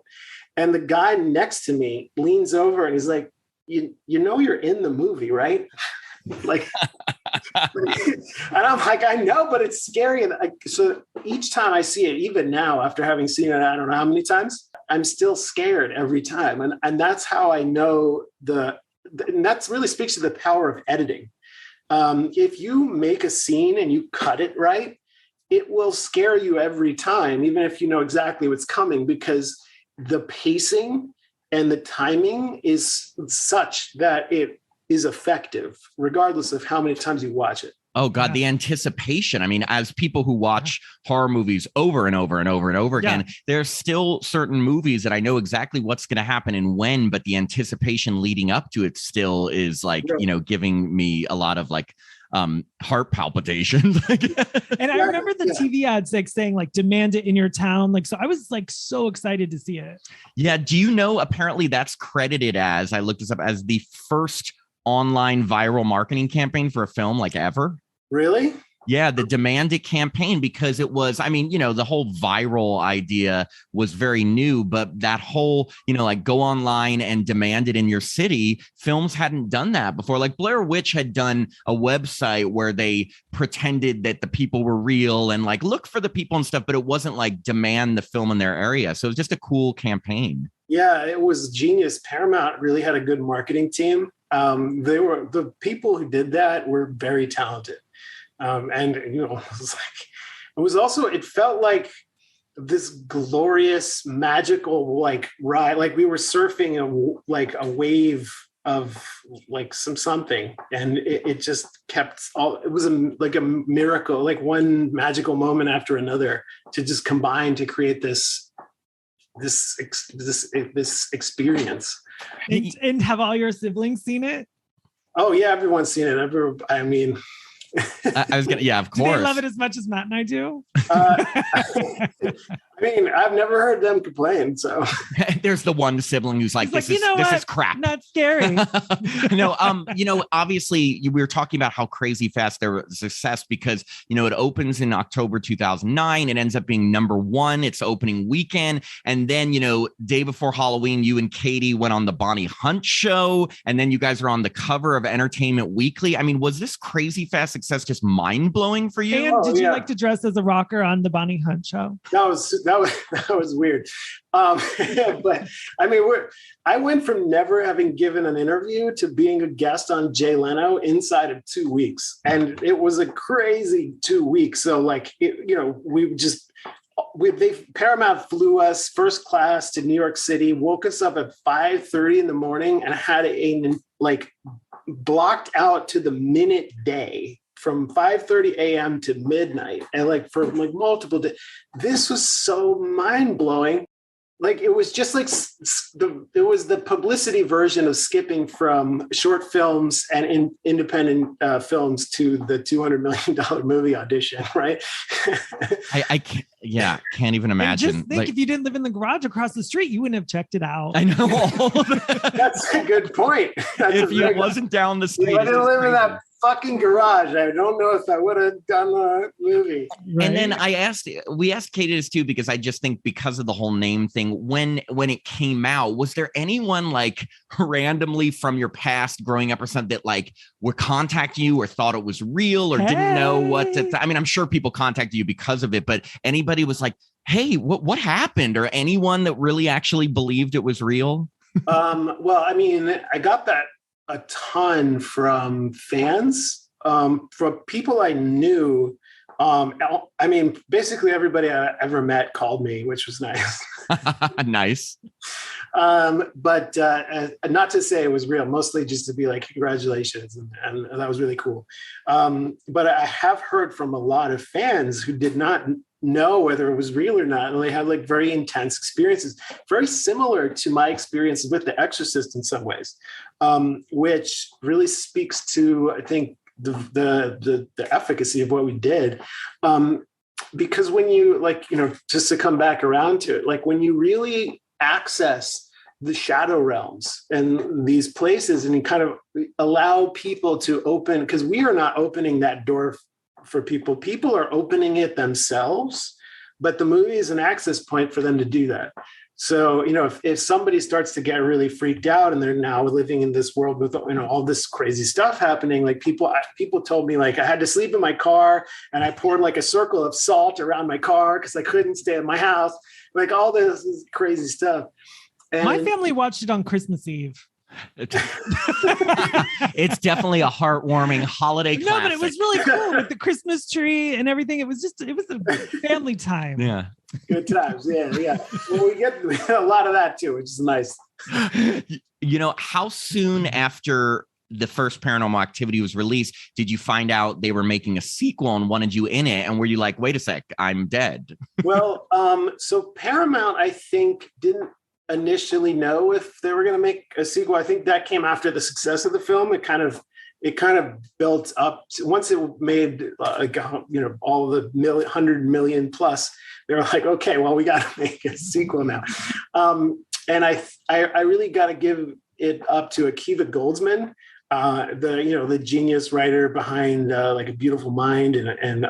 C: And the guy next to me leans over and he's like, you know, you're in the movie, right? Like, and I'm like, I know, but it's scary. And so each time I see it, even now, after having seen it, I don't know how many times, I'm still scared every time. And that's how I know and that really speaks to the power of editing. If you make a scene and you cut it right, it will scare you every time, even if you know exactly what's coming, because the pacing and the timing is such that it is effective, regardless of how many times you watch it.
A: Oh God, the anticipation. I mean, as people who watch horror movies over and over and over and over again, there's still certain movies that I know exactly what's going to happen and when, but the anticipation leading up to it still is like, giving me a lot of like heart palpitations.
B: And I remember the TV ads like saying like demand it in your town. Like, so I was like so excited to see it. Yeah.
A: Do you know, apparently that's credited as, I looked this up, as the first online viral marketing campaign for a film like ever.
C: Really?
A: Yeah, the Demand It campaign, because it was, I mean, the whole viral idea was very new, but that whole, like go online and demand it in your city, films hadn't done that before. Like Blair Witch had done a website where they pretended that the people were real and like look for the people and stuff, but it wasn't like demand the film in their area. So it was just a cool campaign.
C: Yeah, it was genius. Paramount really had a good marketing team. The people who did that were very talented. And it felt like this glorious, magical, like ride, like we were surfing a wave of like something, and it just kept it was like a miracle, like one magical moment after another to just combine to create this experience.
B: And have all your siblings seen it?
C: Oh yeah, everyone's seen it. I mean,
A: I was gonna, of course.
B: Do they love it as much as Matt and I do?
C: I mean, I've never heard them complain. So
A: there's the one sibling who's like, this is crap.
B: Not scary.
A: No, obviously we were talking about how crazy fast their success, because, it opens in October 2009. It ends up being #1. It's opening weekend. And then, day before Halloween, you and Katie went on the Bonnie Hunt show. And then you guys are on the cover of Entertainment Weekly. I mean, was this crazy fast success just mind blowing for you?
B: And did you like to dress as a rocker on the Bonnie Hunt show?
C: That was weird. But I mean, I went from never having given an interview to being a guest on Jay Leno inside of 2 weeks. And it was a crazy 2 weeks. So like, Paramount flew us first class to New York City, woke us up at 5:30 in the morning and had a blocked out to the minute day from 5:30 a.m. to midnight, and for multiple days. This was so mind-blowing. Like it was just like it was the publicity version of skipping from short films and independent films to the $200 million movie Audition, right?
A: I can't even imagine.
B: And just think, if you didn't live in the garage across the street, you wouldn't have checked it out.
A: I know.
C: That's a good point.
A: If it wasn't down the street,
C: I didn't live in that fucking garage, I don't know if I would have done the movie.
A: Right? And then we asked Katie this too, because I just think because of the whole name thing, when it came out, was there anyone like randomly from your past growing up or something that would contact you or thought it was real or didn't know what to I mean, I'm sure people contacted you because of it, but anybody was like, hey, what happened? Or anyone that really actually believed it was real?
C: Well, I mean, I got that a ton from fans, from people I knew. I mean, basically everybody I ever met called me, which was nice.
A: Nice.
C: But not to say it was real, mostly just to be like, congratulations. And that was really cool. But I have heard from a lot of fans who did not know whether it was real or not. And they had very intense experiences, very similar to my experiences with The Exorcist in some ways, which really speaks to, I think, the efficacy of what we did. Because when you just to come back around to it, when you really access the shadow realms and these places and you kind of allow people to open, because we are not opening that door for people are opening it themselves. but the movie is an access point for them to do that. So, if somebody starts to get really freaked out and they're now living in this world with, all this crazy stuff happening, like people told me, like, I had to sleep in my car and I poured like a circle of salt around my car because I couldn't stay in my house, like all this crazy stuff. And
B: my family watched it on Christmas Eve.
A: It's definitely a heartwarming holiday classic.
B: No, but it was really cool with the Christmas tree and everything. It was a family time.
A: Yeah.
C: Good times. Yeah. Well, we get a lot of that too, which is nice.
A: How soon after the first Paranormal Activity was released did you find out they were making a sequel and wanted you in it? And were you like, wait a sec, I'm dead?
C: Well, so Paramount, I think, didn't initially know if they were going to make a sequel. I think that came after the success of the film. It kind of built up once it made all the 100 million plus. They were like, okay, well, we got to make a sequel now. And I really got to give it up to Akiva Goldsman, the genius writer behind like A Beautiful Mind and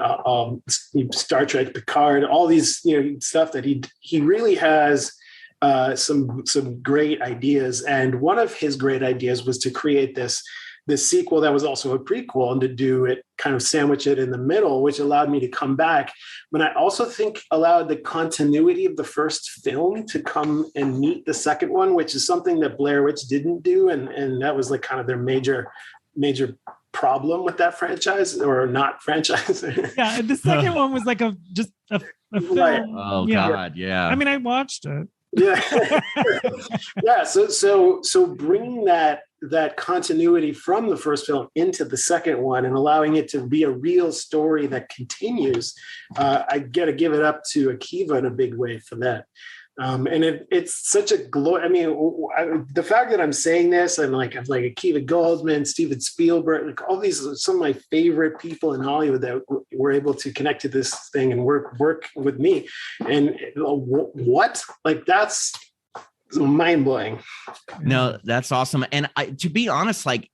C: Star Trek Picard, all these stuff that he really has some great ideas. And one of his great ideas was to create this sequel that was also a prequel, and to do it, kind of sandwich it in the middle, which allowed me to come back. But I also think allowed the continuity of the first film to come and meet the second one, which is something that Blair Witch didn't do. And that was like kind of their major problem with that franchise, or not franchise.
B: Yeah. The second one was like a film.
C: Right.
A: Oh God. Yeah.
B: I mean, I watched it.
C: Yeah. Yeah. So bringing that continuity from the first film into the second one and allowing it to be a real story that continues, I got to give it up to Akiva in a big way for that. And it's such a the fact that I'm saying this, I'm like Akiva Goldsman, Steven Spielberg, like all these are some of my favorite people in Hollywood that were able to connect to this thing and work with me. And what? Like, that's mind blowing.
A: No, that's awesome. And to be honest, like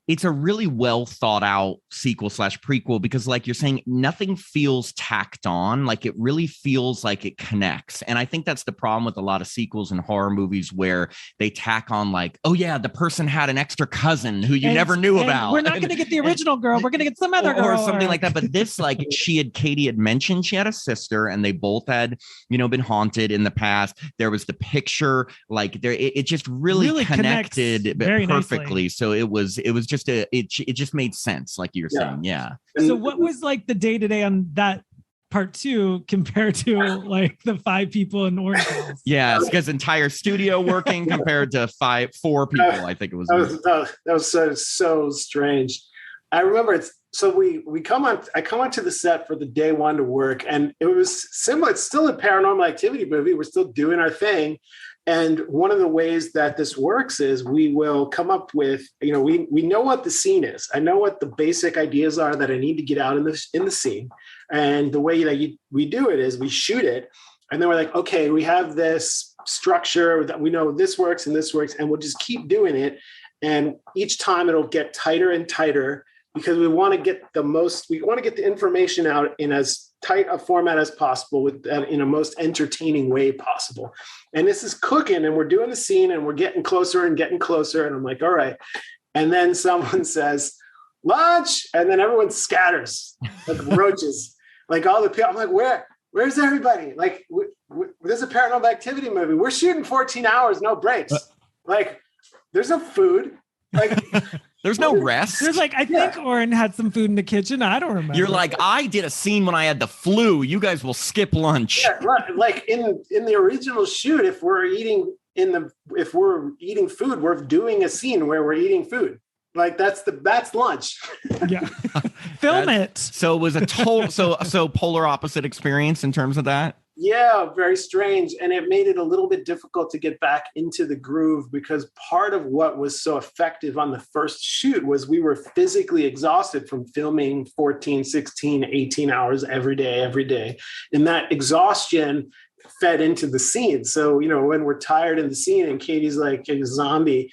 A: it's a really well thought out sequel / prequel, because like you're saying, nothing feels tacked on. Like, it really feels like it connects. And I think that's the problem with a lot of sequels in horror movies, where they tack on like, oh yeah, the person had an extra cousin who you never knew about.
B: We're not going to get the original girl. We're going to get some other girl
A: or something like that. But this, like, Katie had mentioned she had a sister, and they both had, been haunted in the past. There was the picture, like it just really connected perfectly. Nicely. So it was just it just made sense, like you were saying. Yeah.
B: So what was like the day-to-day on that part 2 compared to like the 5 people in Orange House?
A: Yeah, it's because entire studio working compared to 4 people. I think it was.
C: That was so strange. I remember I come onto the set for the day one to work, and it was similar. It's still a Paranormal Activity movie. We're still doing our thing. And one of the ways that this works is we will come up with, we know what the scene is. I know what the basic ideas are that I need to get out in the scene. And the way that we do it is we shoot it. And then we're like, okay, we have this structure that we know this works, and we'll just keep doing it. And each time it'll get tighter and tighter, because we want to get the information out in as tight a format as possible, in a most entertaining way possible. And this is cooking, and we're doing the scene, and we're getting closer and getting closer. And I'm like, all right. And then someone says, lunch. And then everyone scatters like roaches, like all the people. I'm like, where's everybody? Like, this is a Paranormal Activity movie. We're shooting 14 hours, no breaks. Like, there's no food. Like,
A: there's no rest.
B: There's like, I think Oren had some food in the kitchen. I don't remember.
A: You're like, I did a scene when I had the flu. You guys will skip lunch.
C: Yeah, right. Like in the original shoot, if we're eating food, we're doing a scene where we're eating food. Like, that's lunch.
B: Yeah. Film it.
A: So it was a total so polar opposite experience in terms of that.
C: Yeah, very strange. And it made it a little bit difficult to get back into the groove, because part of what was so effective on the first shoot was we were physically exhausted from filming 14, 16, 18 hours every day. And that exhaustion fed into the scene. So, when we're tired in the scene and Katie's like a zombie,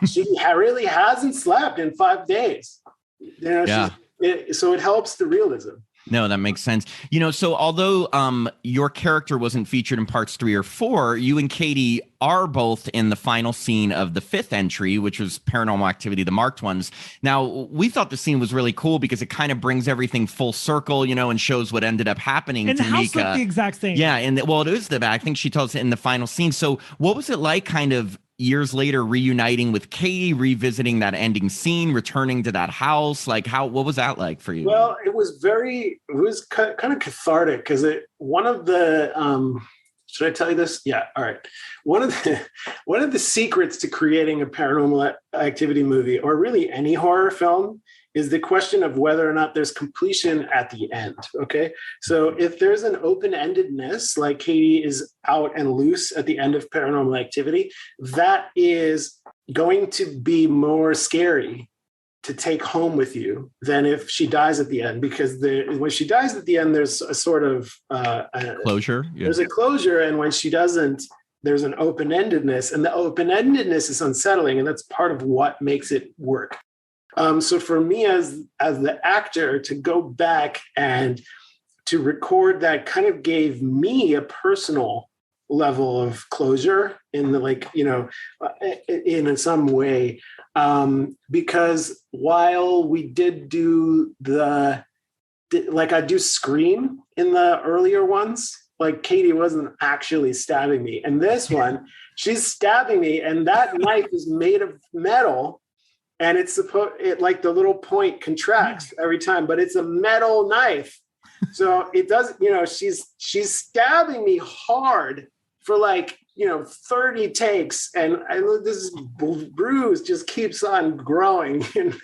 C: she really hasn't slept in 5 days. So it helps the realism.
A: No, that makes sense. So although your character wasn't featured in parts 3 or 4, you and Katie are both in the final scene of the 5th entry, which was Paranormal Activity, the marked ones. Now, we thought the scene was really cool because it kind of brings everything full circle, and shows what ended up happening
B: And
A: to
B: the house
A: Micah.
B: looked the exact same.
A: Yeah, and it is I think she tells it in the final scene. So what was it like kind of years later reuniting with Katie, revisiting that ending scene, returning to that house? Like what was that like for you?
C: Well, it was kind of cathartic because one of the should I tell you this? Yeah. All right. One of the secrets to creating a Paranormal Activity movie, or really any horror film, is the question of whether or not there's completion at the end. Okay. So if there's an open-endedness, like Katie is out and loose at the end of Paranormal Activity, that is going to be more scary to take home with you than if she dies at the end, because when she dies at the end, there's a sort of
A: closure. Yeah.
C: There's a closure, and when she doesn't, there's an open-endedness, and the open-endedness is unsettling, and that's part of what makes it work. So for me as the actor to go back and to record that kind of gave me a personal level of closure in in some way. Because while we did do I do scream in the earlier ones, like Katie wasn't actually stabbing me. And this one, she's stabbing me, and that knife is made of metal, and like the little point contracts every time, but it's a metal knife. So it does, she's stabbing me hard for 30 takes, and this bruise just keeps on growing, and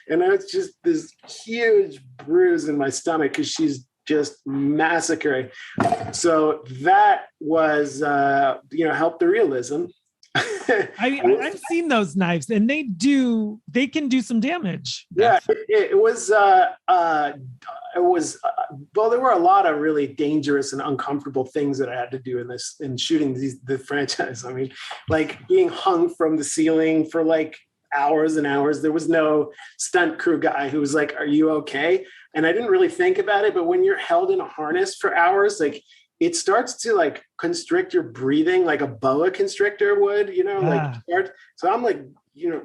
C: it's just this huge bruise in my stomach because she's just massacring. So that was, helped the realism.
B: I've seen those knives, and they can do some damage.
C: Yeah, it was well, there were a lot of really dangerous and uncomfortable things that I had to do in shooting the franchise. I mean, like being hung from the ceiling for hours and hours. There was no stunt crew guy who was like, "Are you okay?" And I didn't really think about it, but when you're held in a harness for hours, it starts to constrict your breathing like a boa constrictor would, so I'm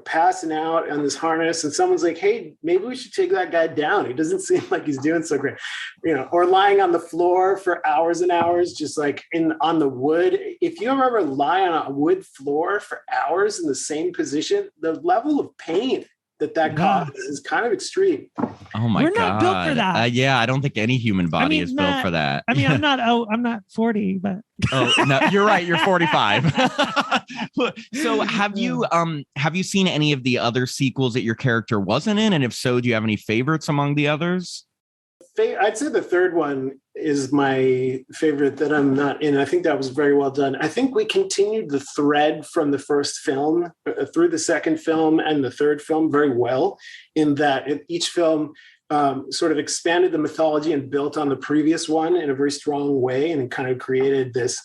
C: passing out on this harness, and someone's like, "Hey, maybe we should take that guy down. He doesn't seem like he's doing so great," or lying on the floor for hours and hours, just on the wood. If you ever lie on a wood floor for hours in the same position, the level of pain that causes is kind of extreme.
A: Oh my God.
B: We're not built for that.
A: Yeah, I don't think any human body is built for that.
B: I mean, I'm not 40, but
A: oh no, you're right. You're 45. So have you seen any of the other sequels that your character wasn't in? And if so, do you have any favorites among the others?
C: I'd say the third one is my favorite that I'm not in. I think that was very well done. I think we continued the thread from the first film through the second film and the third film very well, in that each film sort of expanded the mythology and built on the previous one in a very strong way, and it kind of created this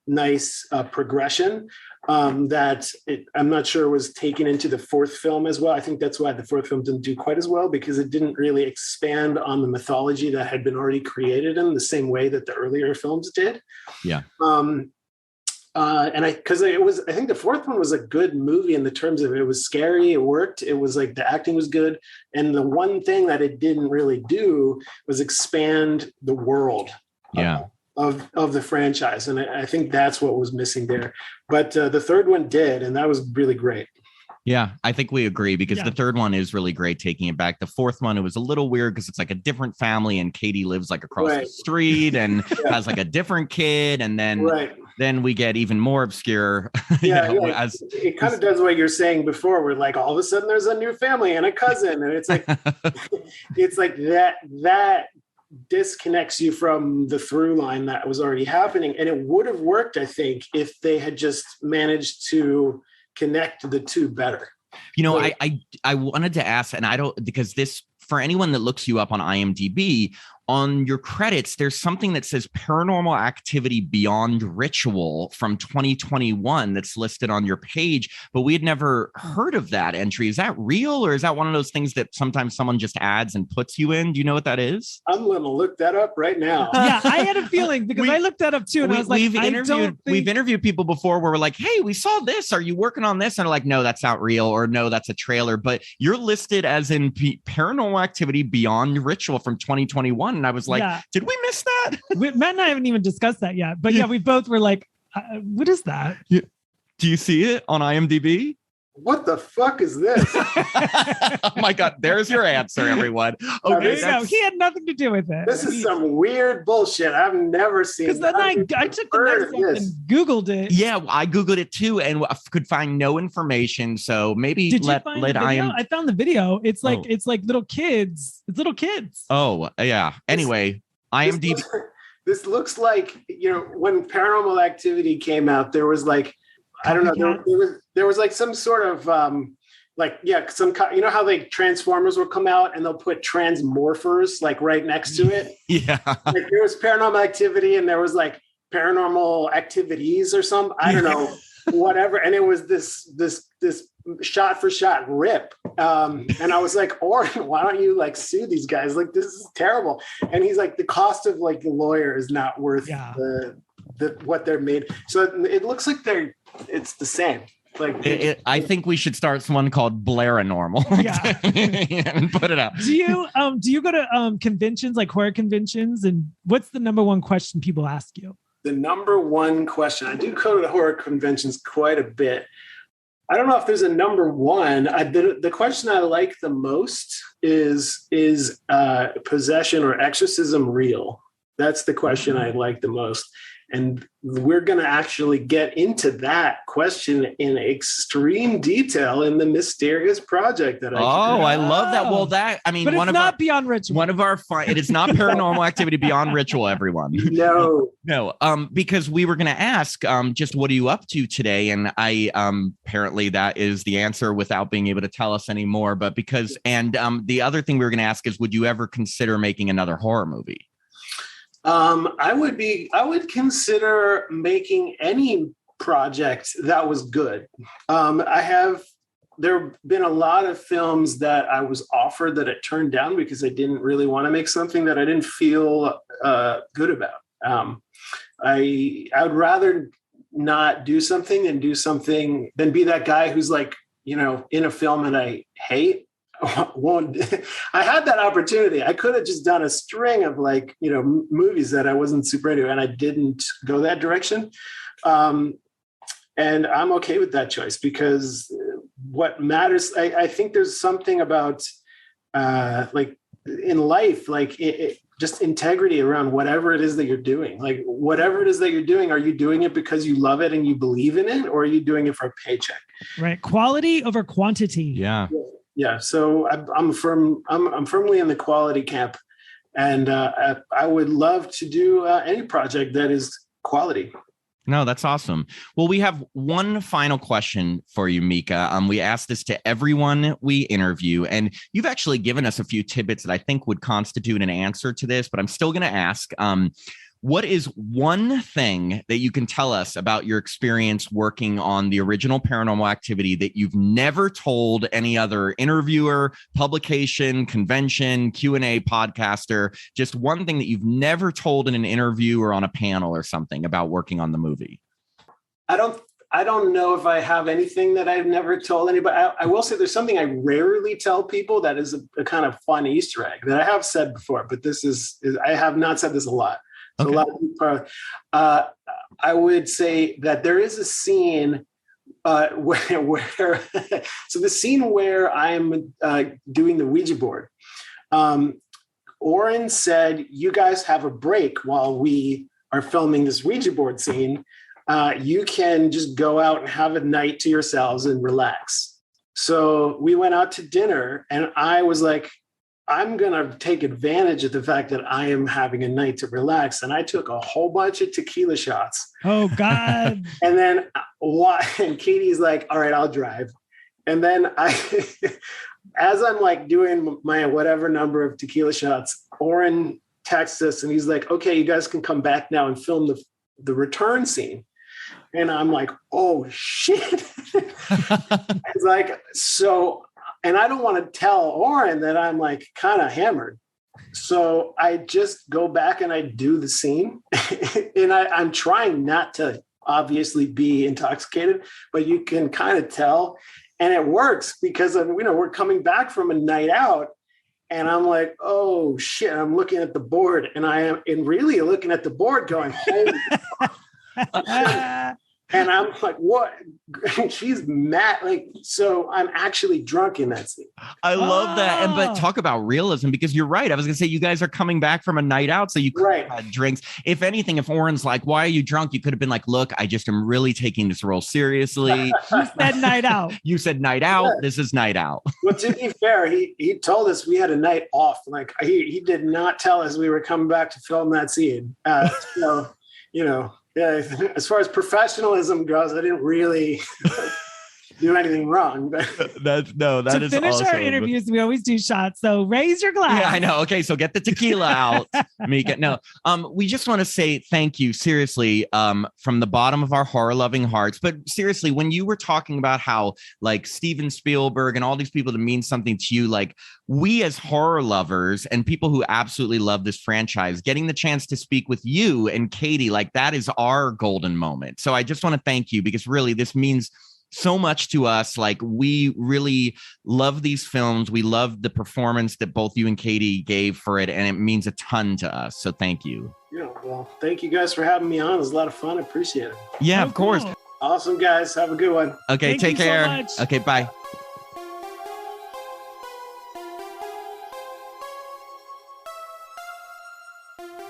C: nice progression that I'm not sure was taken into the fourth film as well. I think that's why the fourth film didn't do quite as well, because it didn't really expand on the mythology that had been already created in the same way that the earlier films did.
A: Yeah.
C: I think the fourth one was a good movie in the terms of it was scary, it worked, it was the acting was good, and the one thing that it didn't really do was expand the world.
A: Yeah.
C: Of the franchise. And I think that's what was missing there. But the third one did, and that was really great.
A: Yeah, I think we agree, because the third one is really great taking it back. The fourth one, it was a little weird because it's a different family, and Katie lives across the street and has a different kid. And then we get even more obscure.
C: It kind of does what you're saying before, where all of a sudden there's a new family and a cousin. And it's it's that disconnects you from the through line that was already happening. And it would have worked, I think, if they had just managed to connect the two better.
A: I wanted to ask, and I don't, because this, for anyone that looks you up on IMDb, on your credits, there's something that says Paranormal Activity Beyond Ritual from 2021 that's listed on your page, but we had never heard of that entry. Is that real, or is that one of those things that sometimes someone just adds and puts you in? Do you know what that is?
C: I'm going to look that up right now.
B: Yeah, I had a feeling because I looked that up too, and I was like,
A: we've interviewed people before where we're like, hey, we saw this. Are you working on this? And they're like, no, that's not real, or no, that's a trailer. But you're listed as in Paranormal Activity Beyond Ritual from 2021. And I was like, did we miss that?
B: Matt and I haven't even discussed that yet. But yeah, we both were like, what is that?
A: Yeah. Do you see it on IMDb?
C: What the fuck is this?
A: Oh my God, there's your answer, everyone. Okay,
B: no, he had nothing to do with it.
C: This is some weird bullshit I've never seen.
B: Because then I took the next step and Googled it.
A: Yeah, I Googled it too and could find no information. So maybe
B: I found the video. It's like little kids. It's little kids.
A: Oh yeah. Anyway, IMDb.
C: This looks like, when Paranormal Activity came out, there was like, I don't know. There was like some sort of some how like Transformers will come out and they'll put Transmorphers like right next to it.
A: Yeah.
C: Like there was Paranormal Activity and there was like Paranormal Activities or some, I don't know, whatever. And it was this shot for shot rip. And I was like, Oren, why don't you like sue these guys? Like, this is terrible. And he's like, the cost of like the lawyer is not worth what they're made. So it looks like it's the same. Like
A: I think we should start one called Blairanormal. And put it out.
B: Do you go to conventions, like horror conventions, and what's the number one question people ask you?
C: The number one question, I do go to the horror conventions quite a bit. I don't know if there's a number one. The question I like the most is possession or exorcism real? That's the question I like the most. And we're going to actually get into that question in extreme detail in the mysterious project that
A: I love that. Well,
B: but it's not beyond ritual.
A: It is not Paranormal Activity Beyond Ritual, everyone.
C: No.
A: Because we were going to ask, just what are you up to today? And I apparently that is the answer without being able to tell us anymore. But the other thing we were going to ask is, would you ever consider making another horror movie?
C: I would consider making any project that was good. There have been a lot of films that I was offered that it turned down because I didn't really want to make something that I didn't feel good about. I would rather not do something than be that guy who's like, in a film and I hate. I had that opportunity. I could have just done a string of movies that I wasn't super into, and I didn't go that direction. And I'm okay with that choice because what matters, I think there's something about in life, just integrity around whatever it is that you're doing. Like whatever it is that you're doing, are you doing it because you love it and you believe in it, or are you doing it for a paycheck?
B: Right. Quality over quantity.
A: Yeah.
C: Yeah, so I'm firmly in the quality camp, and I would love to do any project that is quality.
A: No, that's awesome. Well, we have one final question for you, Micah. We ask this to everyone we interview, and you've actually given us a few tidbits that I think would constitute an answer to this, but I'm still going to ask. What is one thing that you can tell us about your experience working on the original Paranormal Activity that you've never told any other interviewer, publication, convention, Q&A podcaster? Just one thing that you've never told in an interview or on a panel or something about working on the movie.
C: I don't know if I have anything that I've never told anybody. I will say there's something I rarely tell people that is a kind of fun Easter egg that I have said before, but I have not said this a lot. So okay. A lot of people I would say that there is a scene where so the scene where I'm doing the Ouija board. Oren said, you guys have a break while we are filming this Ouija board scene. You can just go out and have a night to yourselves and relax. So we went out to dinner and I was like, I'm going to take advantage of the fact that I am having a night to relax. And I took a whole bunch of tequila shots.
B: Oh, God.
C: And then and Katie's like, all right, I'll drive. And then as I'm like doing my whatever number of tequila shots, Oren texts us and he's like, okay, you guys can come back now and film the return scene. And I'm like, oh shit. It's like, so, and I don't want to tell Oren that I'm like kind of hammered. So I just go back and I do the scene. And I'm trying not to obviously be intoxicated, but you can kind of tell. And it works because, we're coming back from a night out. And I'm like, oh shit, I'm looking at the board. And I am really looking at the board going, holy and I'm like, what? She's mad. Like, so I'm actually drunk in that scene.
A: I love that. And but talk about realism, because you're right. I was gonna say you guys are coming back from a night out, so you could have had drinks. If anything, if Oren's like, why are you drunk? You could have been like, look, I just am really taking this role seriously.
B: You said night out.
A: You said night out. Yeah. This is night out.
C: Well, to be fair, he told us we had a night off. Like he did not tell us we were coming back to film that scene. So, yeah, as far as professionalism goes, I didn't really do anything wrong. But
A: that is
B: to finish
A: awesome.
B: our interviews, we always do shots. So raise your glass.
A: Yeah, I know. Okay, so get the tequila out, Micah. No, we just want to say thank you, seriously, from the bottom of our horror-loving hearts. But seriously, when you were talking about how like Steven Spielberg and all these people that mean something to you, like we as horror lovers and people who absolutely love this franchise, getting the chance to speak with you and Katie, like that is our golden moment. So I just want to thank you, because really this means so much to us. Like we really love these films. We love the performance that both you and Katie gave for it, and it means a ton to us. So thank you.
C: Yeah, well, thank you guys for having me on. It was a lot of fun. I appreciate it.
A: Yeah, of course.
B: Cool.
C: Awesome, guys. Have a good one.
A: Okay,
B: Thank
A: take
B: you so
A: care.
B: much.
A: Okay, bye.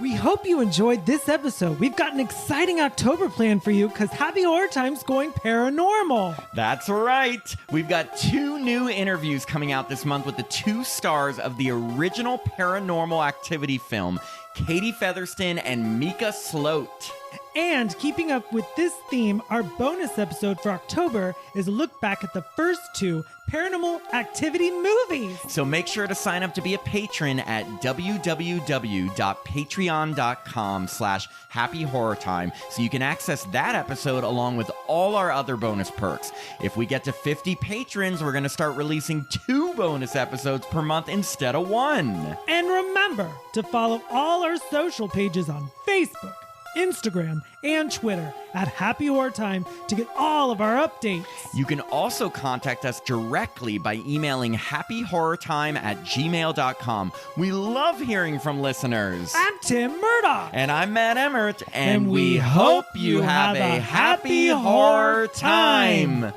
B: We hope you enjoyed this episode. We've got an exciting October plan for you because Happy Horror Time's going paranormal.
A: That's right. We've got 2 new interviews coming out this month with the 2 stars of the original Paranormal Activity film, Katie Featherston and Micah Sloat.
B: And keeping up with this theme, our bonus episode for October is a look back at the first 2 Paranormal Activity movies.
A: So make sure to sign up to be a patron at www.patreon.com/happyhorrortime so you can access that episode along with all our other bonus perks. If we get to 50 patrons, we're going to start releasing 2 bonus episodes per month instead of 1.
B: And remember to follow all our social pages on Facebook, Instagram, and Twitter at Happy Horror Time to get all of our updates.
A: You can also contact us directly by emailing happyhorrortime@gmail.com. We love hearing from listeners.
B: I'm Tim Murdoch.
A: And I'm Matt Emmert. And we hope you have a happy horror time.